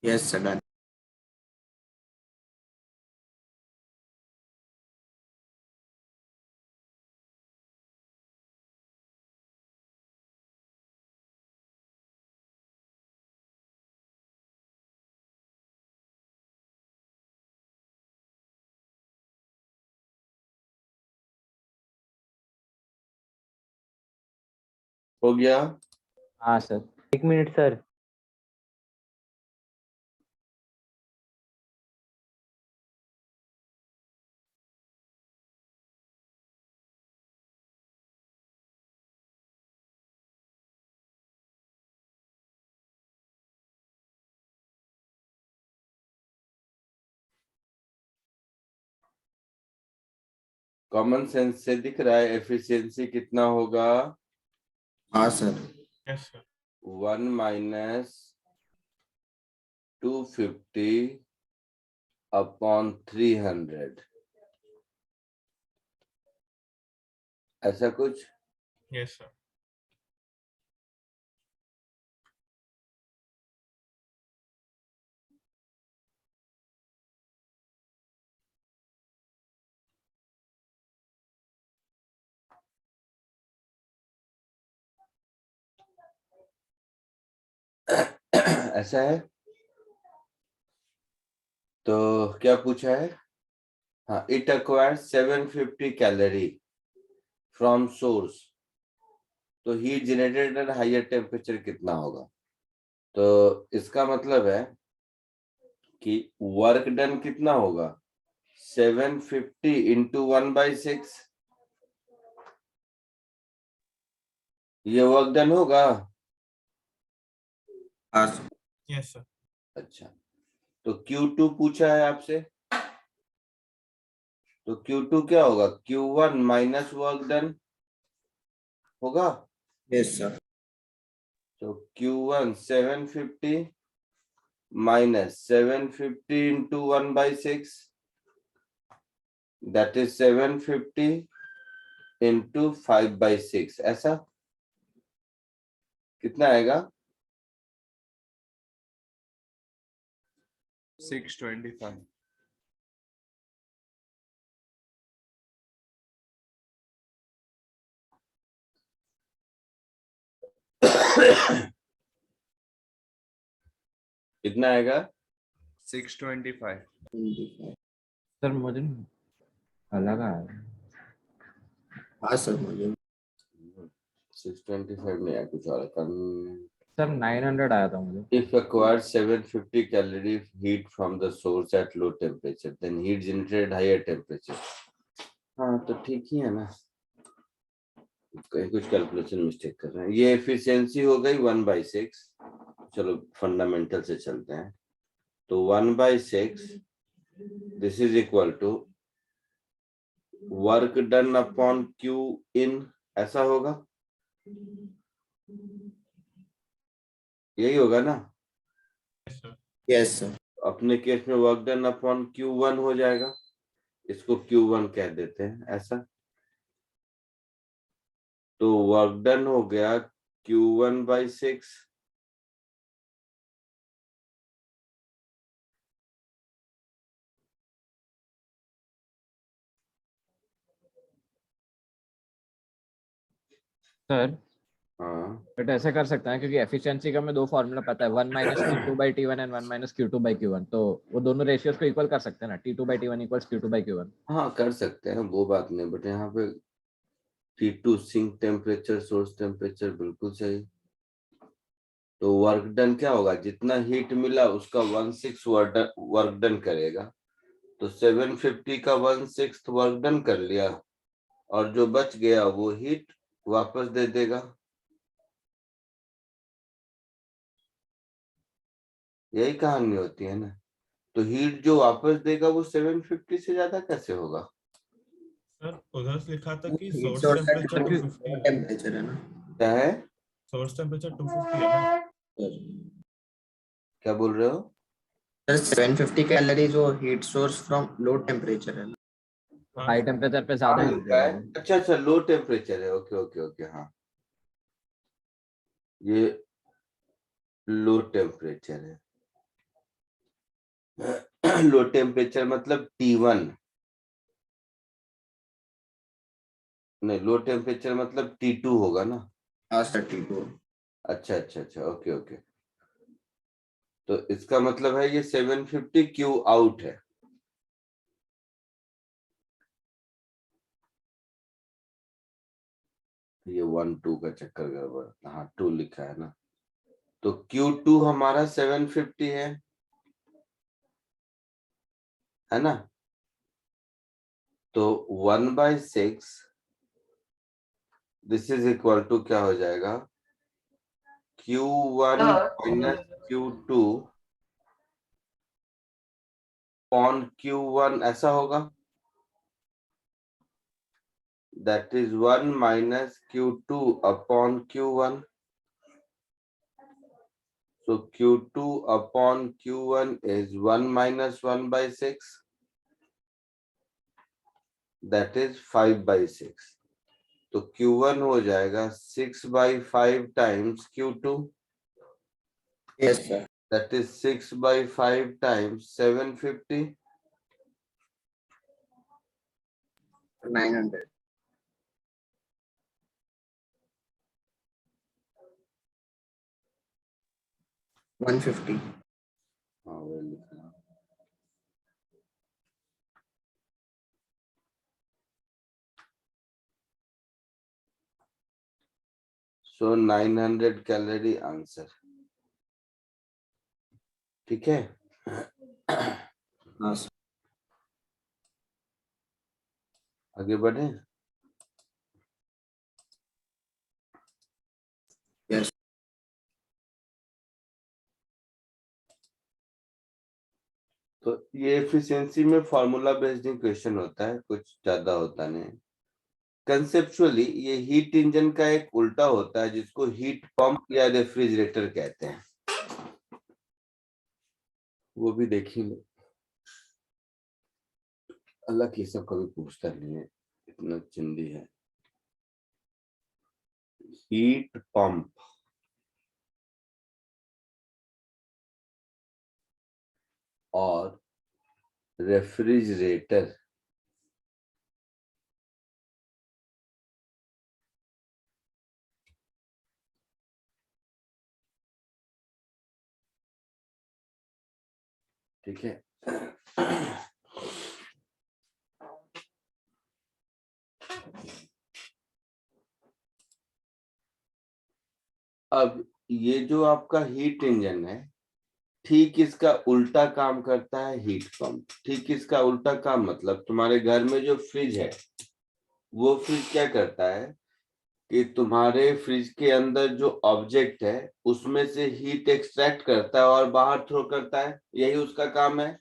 Yes sir done. हो गया? हाँ sir. 1 minute sir. Common sense से दिख रहा है एफिशिएंसी कितना होगा? हाँ sir. Yes, sir. 1 minus 250 upon 300, ऐसा कुछ। Yes, sir. ऐसा है। तो क्या पूछा है? हाँ, it acquires 750 calorie from source, तो heat generated at higher temperature कितना होगा? तो इसका मतलब है कि वर्क डन कितना होगा? 750 इंटू 1/6, ये वर्क डन होगा। हाँ सर। Yes, sir. अच्छा, तो Q2 पूछा है आपसे, तो Q2 क्या होगा? Q1 माइनस वर्क डन होगा। Yes sir. तो Q1 750 minus 750 into 1/6, that is 750 into 5/6, ऐसा कितना आएगा? 625. कितना आएगा? 625. सर मुझे अलग आया। हाँ सर मुझे 625 नहीं आया, कुछ और सर 900 आया था मुझे। If acquired 750 calorie heat from the source at low temperature, then heat generated higher temperature. हाँ तो ठीक ही है ना, कहीं कुछ कैलकुलेशन मिस्टेक कर रहे हैं। ये एफिशिएंसी हो गई 1/6। चलो फंडामेंटल से चलते हैं। तो 1/6 this is equal to work done upon Q in, ऐसा होगा, यही होगा ना? Yes, sir. Yes sir. अपने केस में वर्क डन अपॉन Q1 हो जाएगा, इसको Q1 कह देते हैं, ऐसा। तो वर्क डन हो गया Q1/6, सर हाँ बट ऐसे कर सकते हैं क्योंकि एफिशिएंसी का हमें दो फॉर्मूला पता है, 1 minus T2/T1 and 1 minus Q2/Q1, तो वो दोनों रेशियोज को इक्वल कर सकते हैं ना, T2/T1 इक्वल्स Q2/Q1। हाँ कर सकते हैं, वो बात नहीं, बट यहाँ पे T2 sink temperature source temperature बिल्कुल सही। तो वर्क डन क्या होगा? जितना हीट मिला उसका 1/6 वर्क डन करेगा, तो 750 का 1/6 वर्क डन कर लिया, और जो बच गया वो हीट वापस दे देगा। यही कहानी होती है ना। तो हीट जो वापस देगा वो 750 से ज्यादा कैसे होगा? सर उधर से लिखा था कि हीट सोर्स सोर्स टेम्परेचर 250 है। टेम्परेचर है ना क्या है? सोर्स टेम्परेचर 250 है ना? क्या बोल रहे हो? सर 750 कैलोरी जो heat source from low temperature है ना। हाँ हाई सर। टेम्परेचर पे ज्यादा हाँ हीट लिखा देगा है, वो। अच्छा अच्छा, लो टेम्परेचर है, ओके ओके ओके, हाँ ये लो टेम्परेचर है। लो टेम्परेचर मतलब T1, नहीं लो टेम्परेचर मतलब T2 होगा ना? हाँ सर T2। अच्छा अच्छा अच्छा, ओके ओके। तो इसका मतलब है ये 750 क्यू आउट है। ये 1 2 का चक्कर गड़बड़, हाँ 2 लिखा है ना। तो Q2 हमारा 750 है ना? तो 1/6 दिस इज इक्वल टू क्या हो जाएगा? Q1 minus Q2 upon Q1, ऐसा होगा। that is 1 minus Q2 upon Q1. So Q2 upon Q1 is 1 minus 1 by 6. That is 5 by 6. तो Q1 हो जाएगा 6 by 5 times Q2. Yes, sir. That is 6 by 5 times 750. 900. $150. हाँ, वो लिखा। So 900 calorie answer. ठीक है। हाँ, sir. आगे बढ़े। Yes. तो ये एफिशिएंसी में फॉर्मूला बेस्ड क्वेश्चन होता है, कुछ ज्यादा होता नहीं। कंसेप्चुअली ये हीट इंजन का एक उल्टा होता है जिसको हीट पंप या रेफ्रिजरेटर कहते हैं, वो भी देखेंगे। अलग ये सब कभी पूछता नहीं है, इतना चिंदी है। हीट पंप और रेफ्रिजरेटर ठीक है। अब ये जो आपका हीट इंजन है, ठीक इसका उल्टा काम करता है हीट पंप। ठीक इसका उल्टा काम मतलब तुम्हारे घर में जो फ्रिज है, वो फ्रिज क्या करता है कि तुम्हारे फ्रिज के अंदर जो ऑब्जेक्ट है उसमें से हीट एक्सट्रैक्ट करता है और बाहर थ्रो करता है, यही उसका काम है।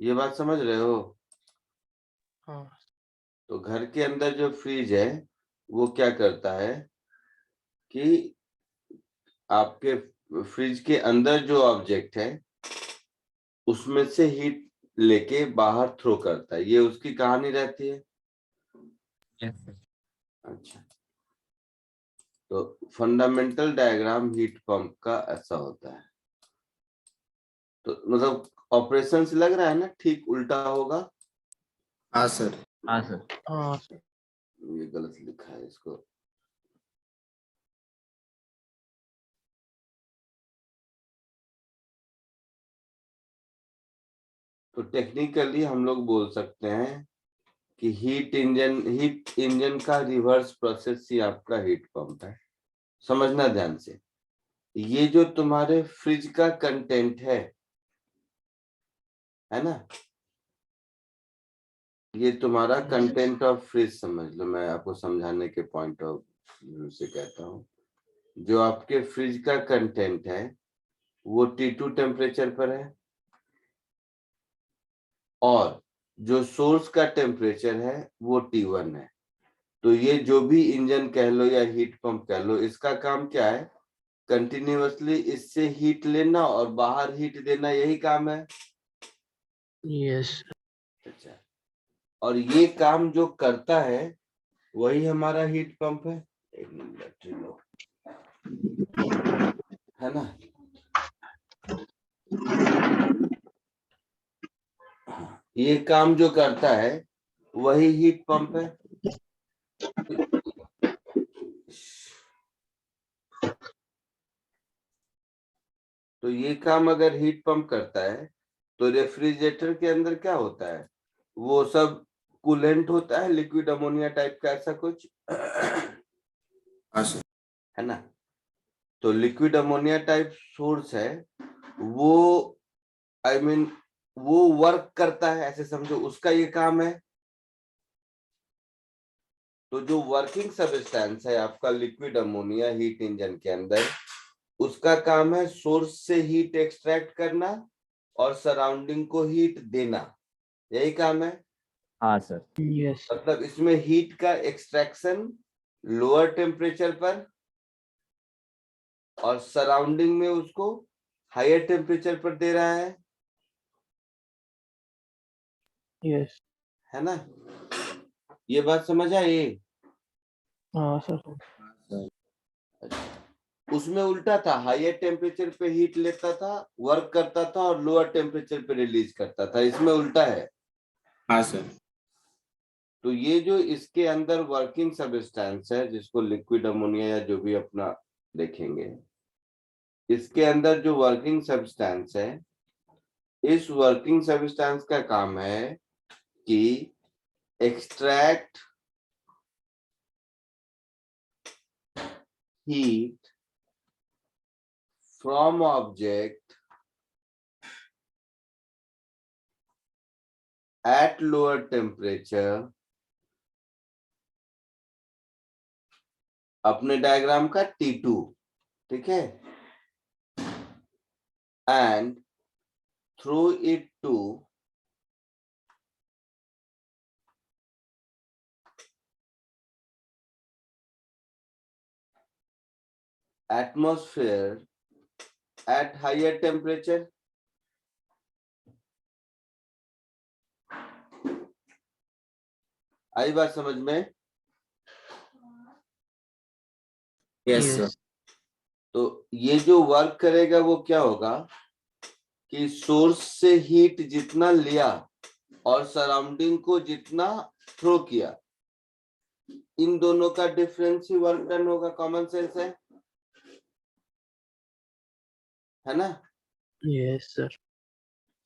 ये बात समझ रहे हो? हाँ। तो घर के अंदर जो फ्रिज है वो क्या करता है कि आपके फ्रिज के अंदर जो ऑब्जेक्ट है उसमें से हीट लेके बाहर थ्रो करता है, ये उसकी कहानी रहती है। अच्छा, तो फंडामेंटल डायग्राम हीट पंप का ऐसा होता है। तो मतलब ऑपरेशन से लग रहा है ना ठीक उल्टा होगा। हाँ, सर. हाँ सर। हाँ। ये गलत लिखा है इसको। तो टेक्निकली हम लोग बोल सकते हैं कि हीट इंजन का रिवर्स प्रोसेस ही आपका हीट पंप है। समझना ध्यान से, ये जो तुम्हारे फ्रिज का कंटेंट है ना, ये तुम्हारा कंटेंट ऑफ फ्रिज समझ लो। मैं आपको समझाने के पॉइंट ऑफ व्यू से कहता हूँ, जो आपके फ्रिज का कंटेंट है वो T2 टेम्परेचर पर है और जो सोर्स का टेम्परेचर है वो T1 है। तो ये जो भी इंजन कह लो या हीट पंप कह लो, इसका काम क्या है? कंटिन्यूअसली इससे हीट लेना और बाहर हीट देना, यही काम है। यस. अच्छा, और ये काम जो करता है वही हमारा हीट पंप है। एक मिनट बैटरी लो, है ना। ये काम जो करता है वही हीट पंप है। तो ये काम अगर हीट पंप करता है तो रेफ्रिजरेटर के अंदर क्या होता है? वो सब कूलेंट होता है, लिक्विड अमोनिया टाइप का ऐसा कुछ, हाँ, सर. है ना। तो लिक्विड अमोनिया टाइप सोर्स है वो, आई मीन वो वर्क करता है, ऐसे समझो, उसका ये काम है। तो जो वर्किंग सब्सटेंस है आपका लिक्विड अमोनिया हीट इंजन के अंदर, उसका काम है सोर्स से हीट एक्सट्रैक्ट करना और सराउंडिंग को हीट देना, यही काम है। हाँ सर। यस मतलब इसमें हीट का एक्सट्रैक्शन लोअर टेम्परेचर पर और सराउंडिंग में उसको हायर टेम्परेचर पर दे रहा है यस है ना? ये बात समझ आई? हाँ सर। उसमें उल्टा था, हायर टेम्परेचर पे हीट लेता था, वर्क करता था और लोअर टेम्परेचर पे रिलीज करता था। इसमें उल्टा है। हाँ सर। तो ये जो इसके अंदर वर्किंग सब्सटेंस है, जिसको लिक्विड अमोनिया या जो भी अपना देखेंगे, इसके अंदर जो वर्किंग सब्सटेंस है, इस वर्किंग सब्सटेंस का काम है कि extract heat from object at lower temperature, अपने डायग्राम का T2, ठीक है, and through it to atmosphere at higher temperature। आई बात समझ में? Yes sir. तो ये जो वर्क करेगा वो क्या होगा कि सोर्स से हीट जितना लिया और सराउंडिंग को जितना थ्रो किया, इन दोनों का डिफरेंस ही वर्क डन होगा। कॉमन सेंस है ना? Yes sir.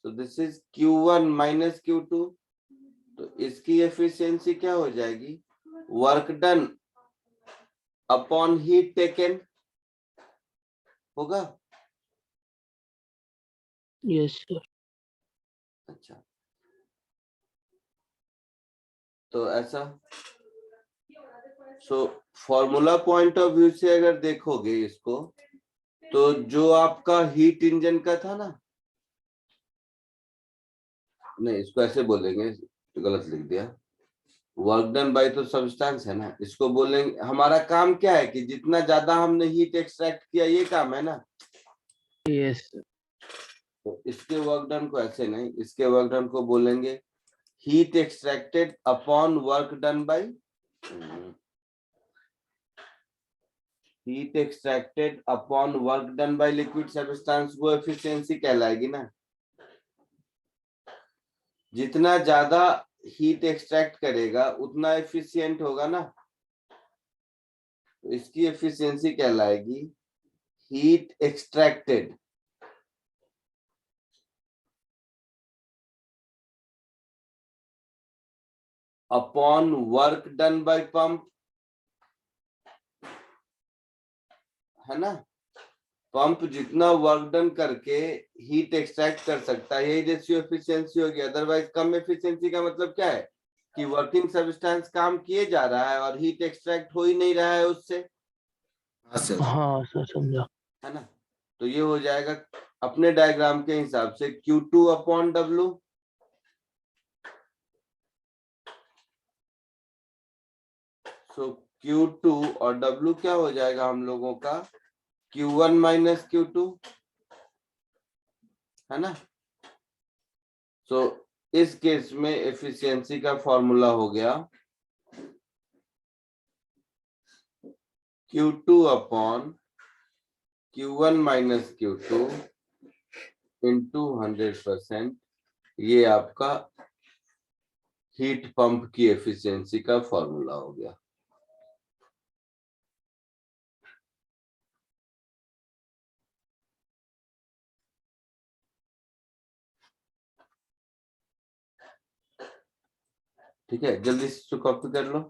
तो this is Q1 minus Q2। तो इसकी एफिशिएंसी क्या हो जाएगी? Work done upon heat taken होगा। Yes sir. अच्छा, तो ऐसा so formula point of view से अगर देखोगे इसको, तो जो आपका हीट इंजन का था ना, नहीं इसको ऐसे बोलेंगे, तो गलत लिख दिया। वर्क डन बाय तो सब्सटेंस है ना, इसको बोलेंगे हमारा काम क्या है कि जितना ज्यादा हमने हीट एक्सट्रैक्ट किया, ये काम है ना। यस तो इसके वर्क डन को ऐसे नहीं, इसके वर्क डन को बोलेंगे heat extracted upon work done bye, heat extracted upon work done by liquid substance, वो एफिशिएंसी कहलाएगी ना। जितना ज्यादा हीट एक्सट्रैक्ट करेगा उतना एफिशिएंट होगा ना। तो इसकी एफिशिएंसी कहलाएगी heat extracted upon work done by pump, है ना। पंप जितना वर्क डन करके हीट एक्सट्रैक्ट कर सकता है, यही रेशियो एफिशिएंसी होगी। अदरवाइज कम एफिशिएंसी का मतलब क्या है कि वर्किंग सब्सटेंस काम किए जा रहा है और हीट एक्सट्रैक्ट हो ही नहीं रहा है उससे, हाँ सर। हाँ सर समझा। है ना। तो ये हो जाएगा अपने डायग्राम के हिसाब से Q2 अपॉन W। सो Q2 और W क्या हो जाएगा हम लोगों का? Q1 माइनस Q2, है ना। सो इस केस में एफिशिएंसी का फॉर्मूला हो गया Q2 upon Q1 minus Q2 into 100%। ये आपका हीट पंप की एफिशिएंसी का फॉर्मूला हो गया। ठीक है, जल्दी से कॉपी कर लो।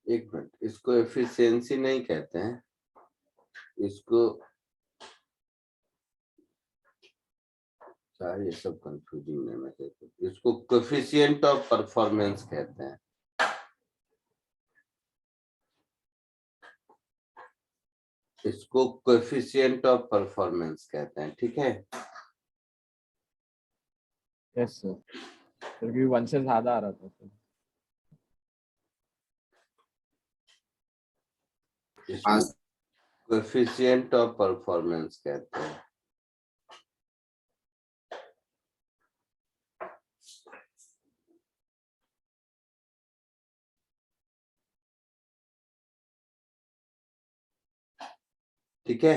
एक मिनट, इसको एफिशिएंसी नहीं कहते हैं, इसको ये सब कंफ्यूजिंग है, मैं कहता हूँ इसको कोएफिशिएंट ऑफ परफॉर्मेंस कहते हैं। इसको कोएफिशिएंट ऑफ परफॉर्मेंस कहते हैं, ठीक है। यस सर, क्योंकि 1 से ज्यादा आ रहा था तो। इसको कोएफिशिएंट ऑफ परफॉर्मेंस कहते हैं। ठीक है।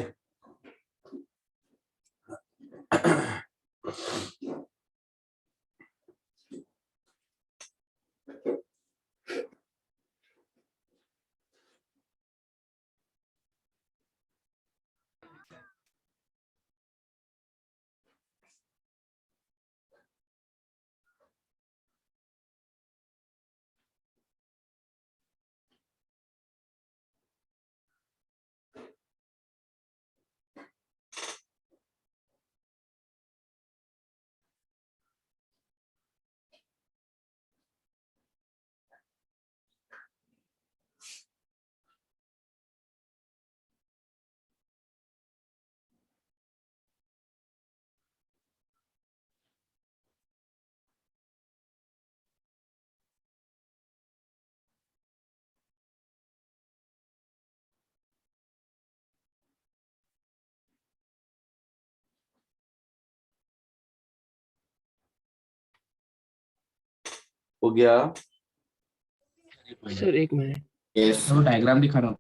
हो गया। सर एक मिनट, यस वो डायग्राम दिखा रहा हूँ।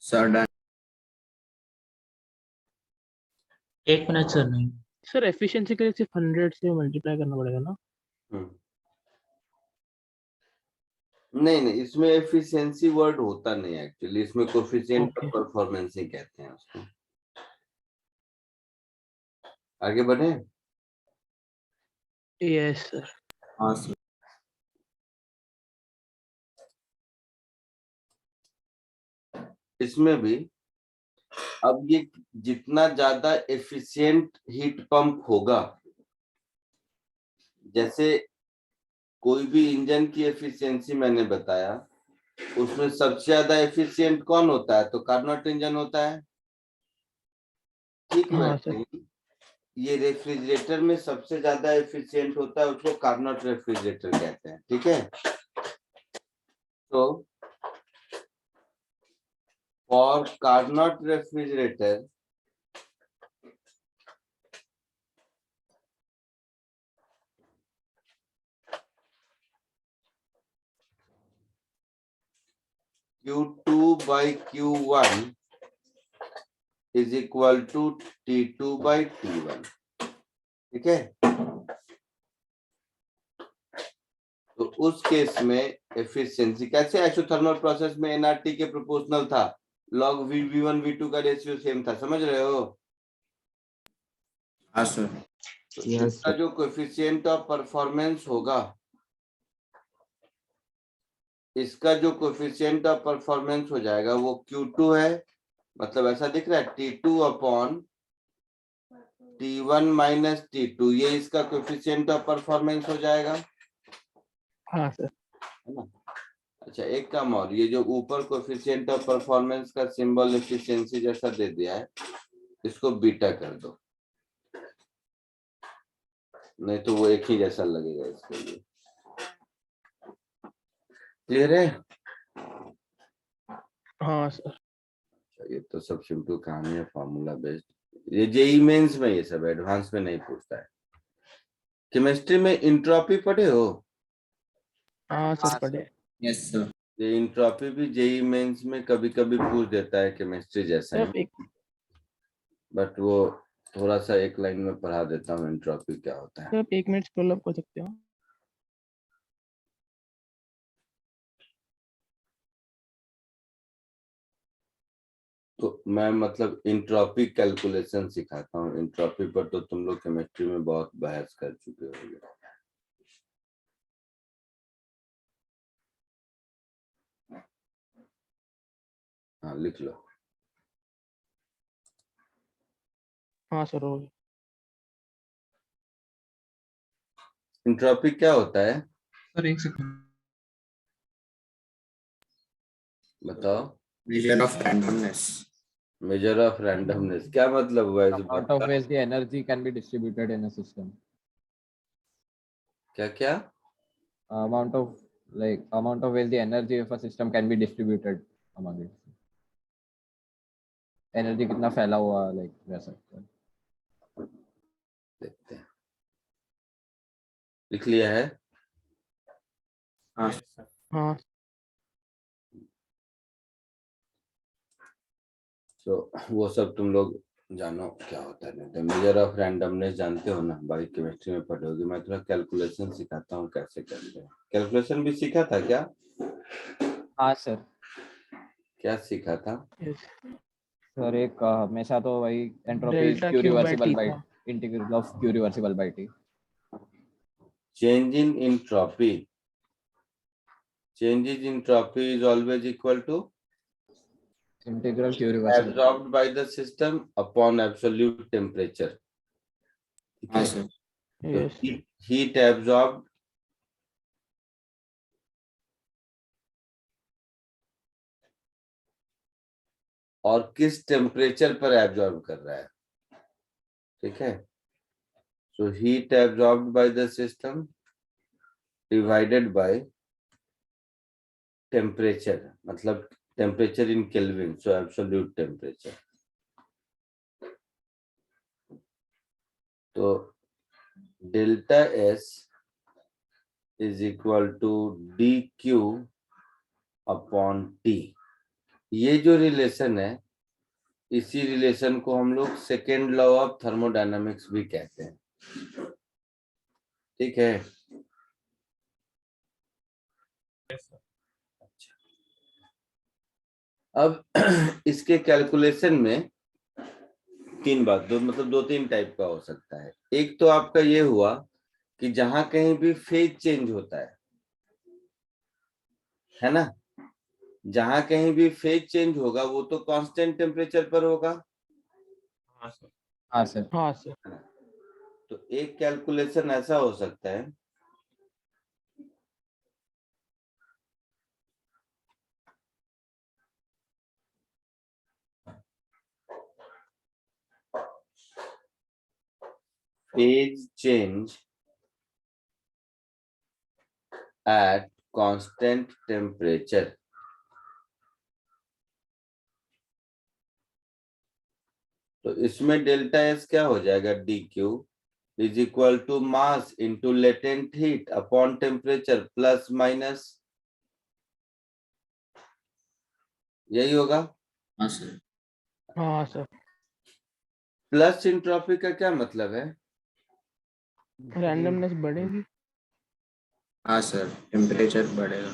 Sir done. एक मिनट सर नहीं। सर एफिशिएंसी के लिए सिर्फ 100 से मल्टीप्लाई करना पड़ेगा ना? नहीं नहीं, इसमें एफिशिएंसी वर्ड होता नहीं एक्चुअली, इसमें कोएफिशिएंट ऑफ Okay. परफॉर्मेंस ही कहते हैं उसको। आगे बढ़े। Yes sir. हाँ सर। इसमें भी अब ये जितना ज्यादा एफिशिएंट हीट पंप होगा, जैसे कोई भी इंजन की एफिशिएंसी मैंने बताया, उसमें सबसे ज्यादा एफिशिएंट कौन होता है? तो कार्नोट इंजन होता है, ठीक है। हाँ सर। ये रेफ्रिजरेटर में सबसे ज्यादा एफिशिएंट होता है, उसको कार्नोट रेफ्रिजरेटर कहते हैं, ठीक है। तो for Carnot refrigerator Q2 by Q1 is equal to T2 by T1, ठीक है। तो उस केस में एफिशिएंसी कैसे, आइसोथर्मल प्रोसेस में एनआरटी के प्रोपोर्शनल था, लॉग V1 V2 का रेशियो सेम था, समझ रहे हो? हाँ सर। तो इसका जो कोएफिशिएंट ऑफ परफॉर्मेंस होगा, इसका जो कोएफिशिएंट ऑफ परफॉर्मेंस हो जाएगा वो Q2 है, मतलब ऐसा दिख रहा है T2 upon T1 minus T2 ये इसका कोएफिशिएंट ऑफ परफॉर्मेंस हो जाएगा, हाँ सर। है ना। अच्छा एक काम और, ये जो ऊपर कोएफिशिएंट ऑफ परफॉर्मेंस का सिंबल एफिशिएंसी जैसा दे दिया है, इसको बीटा कर दो, नहीं तो वो एक ही जैसा लगेगा इसके लिए। क्लियर है? हाँ सर। ये तो सब सिंपल कहानी है, फार्मूला बेस्ड। ये जेई मेंस में, ये सब एडवांस में नहीं पूछता है। केमिस्ट्री में इंट्रोपी पढ़े हो? हाँ सर पढ़े। Yes sir. ये इंट्रोपी भी जेई मेंस में कभी कभी पूछ देता है, केमिस्ट्री जैसा सर ही, एक बट वो थोड़ा सा एक लाइन में पढ़ा देता हूँ इंट्रोपी क्या होता है। सर 1 मिनट स्क्रॉल अप कर सकते हो? तो मैं मतलब इंट्रोपी कैलकुलेशन सिखाता हूँ, इंट्रोपी पर तो तुम लोग केमिस्ट्री में बहुत बहस कर चुके होंगे। हाँ लिख लो। हाँ सर हो गया। इंट्रोपी क्या होता है सर एक सेकंड। बताओ? Measure of randomness. Measure of randomness क्या मतलब हुआ इस बात amount of का? ways the energy can be distributed in a system. क्या क्या? Amount of ways the energy of a system can be distributed among it. Energy कितना फैला हुआ वैसा। देखते हैं, लिख लिया है? हाँ Yes, sir. हाँ तो वो सब तुम लोग जानो क्या होता है। मेजर ऑफ रैंडमनेस जानते हो ना, बाकी केमिस्ट्री में पढ़ोगे। मैं थोड़ा कैलकुलेशन सिखाता हूँ कैसे करते हैं। कैलकुलेशन भी सीखा था क्या? हाँ सर। क्या सीखा था? यस। सर एक हमेशा तो वही entropy delta Q Q by reversible T by था। Integral of Q reversible by T. Change in entropy. Changes in entropy is always equal to integral Q reversible absorbed by the system upon absolute temperature. ठीक हाँ है? सर। तो यस। heat absorbed और किस टेम्परेचर पर एब्जॉर्ब कर रहा है, ठीक है। So heat absorbed by the system divided by temperature, मतलब temperature in Kelvin, so absolute temperature. तो delta S is equal to D Q upon T. ये जो रिलेशन है, इसी रिलेशन को हम लोग सेकेंड लॉ ऑफ थर्मोडायनामिक्स भी कहते हैं, ठीक है। Yes, sir. अब इसके कैलकुलेशन में तीन बात, दो तीन टाइप का हो सकता है। एक तो आपका ये हुआ कि जहां कहीं भी फेज चेंज होता है ना, जहां कहीं भी फेज चेंज होगा वो तो कांस्टेंट टेम्परेचर पर होगा। हाँ सर। हाँ सर। हाँ सर। तो एक कैलकुलेशन ऐसा हो सकता है phase change at constant temperature। तो इसमें डेल्टा एस क्या हो जाएगा, d Q is equal to mass into latent heat upon temperature plus minus, यही होगा। हाँ सर। हाँ सर। प्लस एंट्रोपी का क्या मतलब है? रैंडमनेस बढ़ेगी। हाँ सर, टेम्परेचर बढ़ेगा।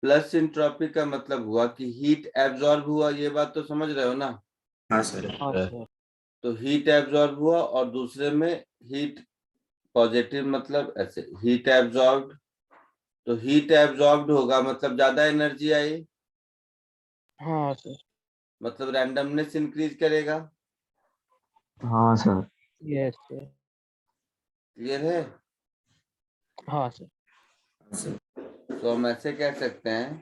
प्लस एंट्रोपी का मतलब हुआ कि हीट एब्जॉर्ब हुआ, ये बात तो समझ रहे हो ना। हाँ सर। हाँ सर। तो हीट एब्जॉर्ब हुआ और दूसरे में हीट पॉजिटिव, मतलब ऐसे हीट एब्जॉर्ब्ड, तो हीट एब्जॉर्ब्ड होगा मतलब ज्यादा एनर्जी आई, हाँ सर। मतलब रैंडमनेस इंक्रीज करेगा। हाँ सर। Yes sir. क्लियर है? हाँ सर। तो हम ऐसे कह सकते हैं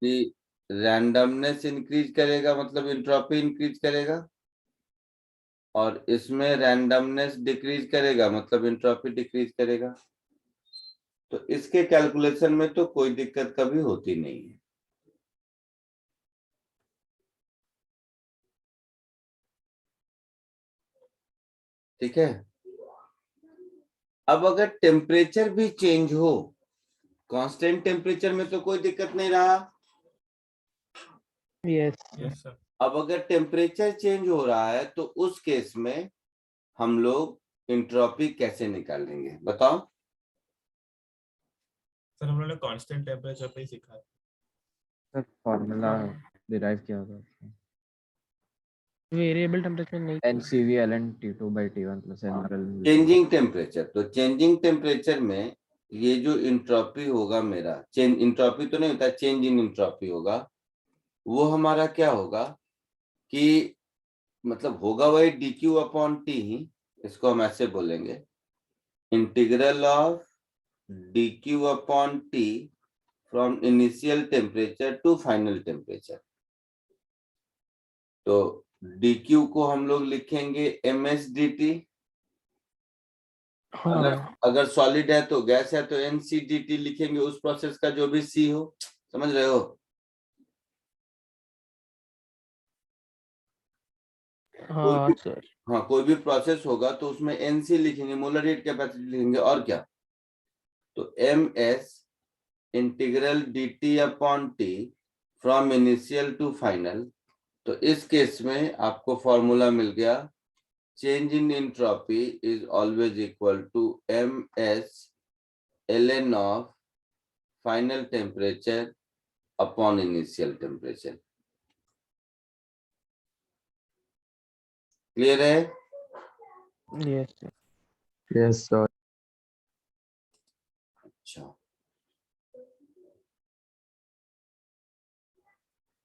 कि रैंडमनेस इंक्रीज करेगा मतलब इंट्रोपी इंक्रीज करेगा, और इसमें रैंडमनेस डिक्रीज करेगा मतलब इंट्रोपी डिक्रीज करेगा। तो इसके कैलकुलेशन में तो कोई दिक्कत कभी होती नहीं है। ठीक है। अब अगर टेम्परेचर भी चेंज हो, कांस्टेंट टेम्परेचर में तो कोई दिक्कत नहीं रहा। Yes yes sir. अब अगर टेम्परेचर चेंज हो रहा है तो उस केस में हम लोग इंट्रोपी कैसे निकालेंगे बताओ? सर हम लोगों ने कांस्टेंट टेम्परेचर पे ही सीखा है। सर फॉर्मूला डिराइव किया था। वेरिएबल टेम्परेचर नहीं। NCV ln T2 by T1 plus NRL। Changing temperature, तो चेंजिंग टेम्परेचर में ये जो इंट्रोपी होगा मेरा, चेंज इंट्रोपी तो नहीं होता, चेंज इन इंट्रोपी होगा, वो हमारा क्या होगा कि मतलब होगा वही dq अपॉन टी ही। इसको हम ऐसे बोलेंगे, integral of dq upon T from initial temperature to final temperature. तो dq को हम लोग लिखेंगे ms dt। अगर हाँ अगर सॉलिड है तो गैस है तो NCDT लिखेंगे, उस प्रोसेस का जो भी C हो। समझ रहे हो? कोई हाँ भी, सर। हाँ कोई भी प्रोसेस होगा तो उसमें NC लिखेंगे, मोलर रेट कैपेसिटी लिखेंगे, और क्या। तो MS integral dt upon T from initial to final. तो इस केस में आपको फॉर्मूला मिल गया, change in entropy is always equal to MS ln of final temperature upon initial temperature. Clear है? Yes sir. Yes sir. अच्छा,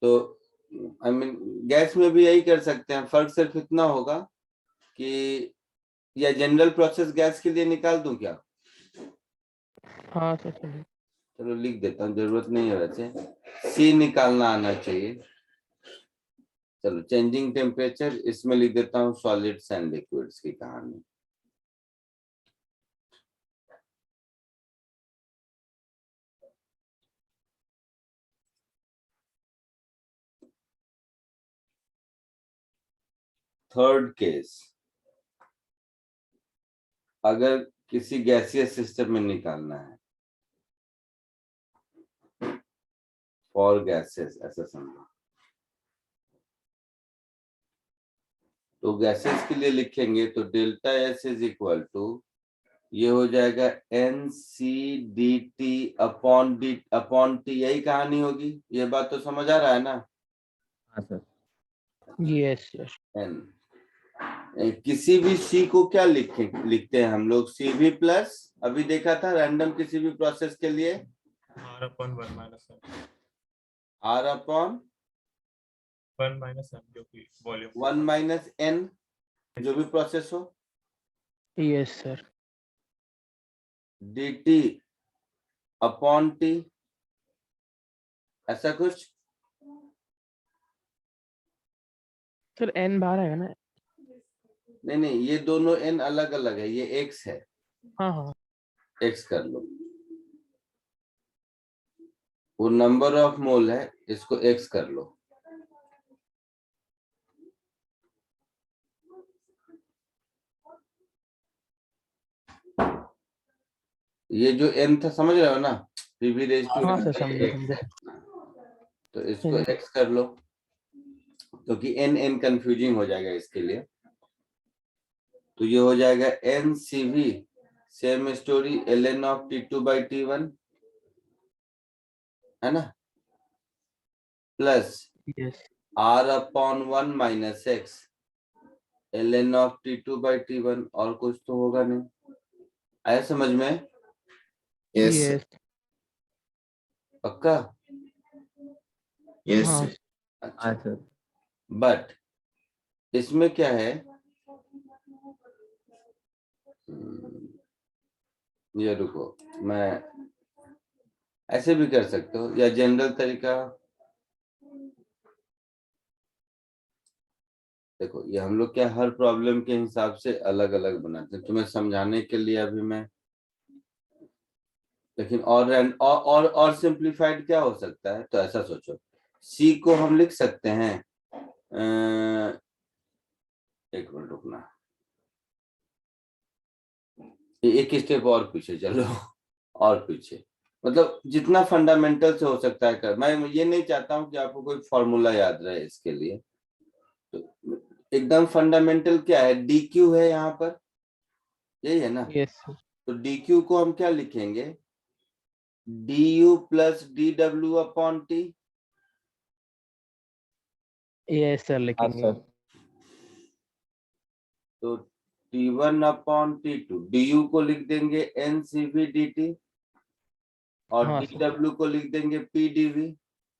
तो आई मीन गैस में भी यही कर सकते हैं, फर्क सिर्फ इतना होगा कि या जनरल प्रोसेस गैस के लिए निकाल दूं क्या? हाँ सर चलिए। चलो लिख देता हूँ, जरूरत नहीं है वैसे, सी निकालना आना चाहिए। चलो चेंजिंग टेम्परेचर, इसमें लिख देता हूँ सॉलिड्स एंड लिक्विड्स की कहानी। थर्ड केस, अगर किसी गैसियस सिस्टम में निकालना है, फॉर गैसेस ऐसा समझो, तो गैसेस के लिए लिखेंगे तो delta S is equal to, ये हो जाएगा NCDT अपॉन टी। यही कहानी होगी। ये बात तो समझ आ रहा है ना? हाँ सर। Yes sir. एन किसी भी सी को क्या लिखते हैं हम लोग, CV प्लस, अभी देखा था रैंडम किसी भी प्रोसेस के लिए R upon 1 minus m। R upon 1 minus m जो कि वॉल्यूम। 1 माइनस n, जो भी प्रोसेस हो, yes sir. dt upon T, ऐसा कुछ। सर एन बाहर आएगा ना। नहीं नहीं, ये दोनों n अलग अलग है, ये x है, हाँ हाँ। x कर लो। वो नंबर ऑफ मोल है, इसको x कर लो। ये जो n था समझ रहे हो ना, PV रेज टू हाँ n सर बाई समझे x। समझे। तो इसको x कर लो, क्योंकि n कंफ्यूजिंग हो जाएगा इसके लिए। तो ये हो जाएगा NCV, same story, ln of T2 by T1, है ना, plus yes. R upon 1 minus x ln of T2 by T1, और कुछ तो होगा नहीं। आया समझ में? Yes yes. पक्का? यस हाँ अच्छा, हाँ सर। बट इसमें क्या है, ये रुको, मैं ऐसे भी कर सकते हो या जनरल तरीका। देखो ये हम लोग क्या हर प्रॉब्लम के हिसाब से अलग अलग बनाते हैं, तुम्हें समझाने के लिए अभी मैं, लेकिन और सिंप्लीफाइड क्या हो सकता है, तो ऐसा सोचो, सी को हम लिख सकते हैं, एक मिनट रुकना, एक स्टेप और पीछे चलो, और पीछे, मतलब जितना फंडामेंटल से हो सकता है कर, मैं ये नहीं चाहता हूं कि आपको कोई फॉर्मूला याद रहे इसके लिए, तो एकदम फंडामेंटल क्या है, डी क्यू है यहाँ पर, यही है ना। Yes sir. तो डी क्यू को हम क्या लिखेंगे, D U plus D W upon T. Yes sir हाँ लिखेंगे। सर। तो T1 अपॉन T2, du को लिख देंगे n C v d T, और हाँ डी सर। डब्ल्यू को लिख देंगे पी डी वी।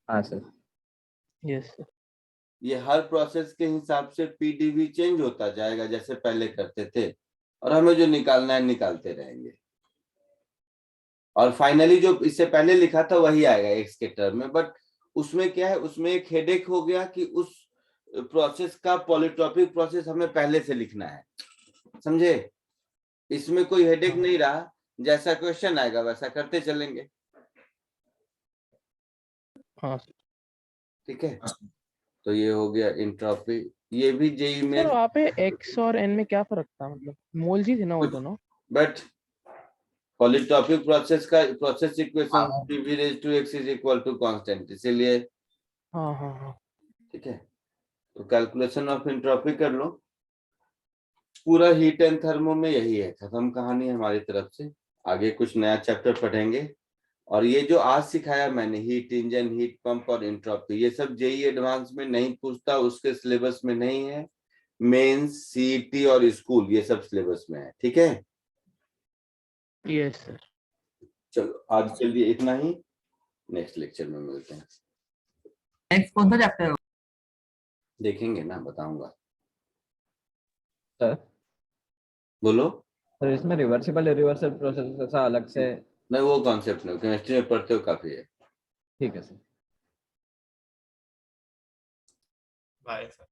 हाँ सर। Yes sir. ये हर प्रोसेस के हिसाब से पी डी वी चेंज होता जाएगा जैसे पहले करते थे, और हमें जो निकालना है निकालते रहेंगे, और फाइनली जो इससे पहले लिखा था वही आएगा एक्स के टर्म में। बट उसमें क्या है, उसमें एक हेडेक हो गया कि उस प्रोसेस का पॉलीट्रॉपिक प्रोसेस हमें पहले से लिखना है, समझे। इसमें कोई हेडेक नहीं रहा, जैसा क्वेश्चन आएगा वैसा करते चलेंगे, हाँ सर। ठीक है। तो ये हो गया इंट्रोपी, ये भी जेई में सर वहाँ पे एक्स और एन में क्या फर्क था, मतलब मोल्स ही थे ना वो दोनों। बट पॉलीट्रॉपिक प्रोसेस का process equation PV raise to x is equal to constant, इसीलिए हाँ हाँ हाँ। ठीक है। तो कैलकुलेशन ऑफ एंट्रोपी कर लो, पूरा हीट एंड थर्मो में यही है, खत्म कहानी हमारी तरफ से। आगे कुछ नया चैप्टर पढ़ेंगे, और ये जो आज सिखाया मैंने, हीट इंजन, हीट पंप और एंट्रोपी, ये सब जेई एडवांस में नहीं पूछता, उसके सिलेबस में नहीं है। मेंस, सीईटी और स्कूल ये सब सिलेबस में है, ठीक है। Yes sir. चलो आज के लिए इतना ही, नेक्स्ट लेक्चर में मिलते हैं। नेक्स्ट कौन सा चैप्टर है? देखेंगे ना, बताऊंगा। सर बोलो। सर इसमें रिवर्सिबल इरिवर्सिबल प्रोसेस ऐसा अलग से? नहीं वो कॉन्सेप्ट नहीं, केमिस्ट्री में पढ़ते हो काफी है। ठीक है सर। Bye sir.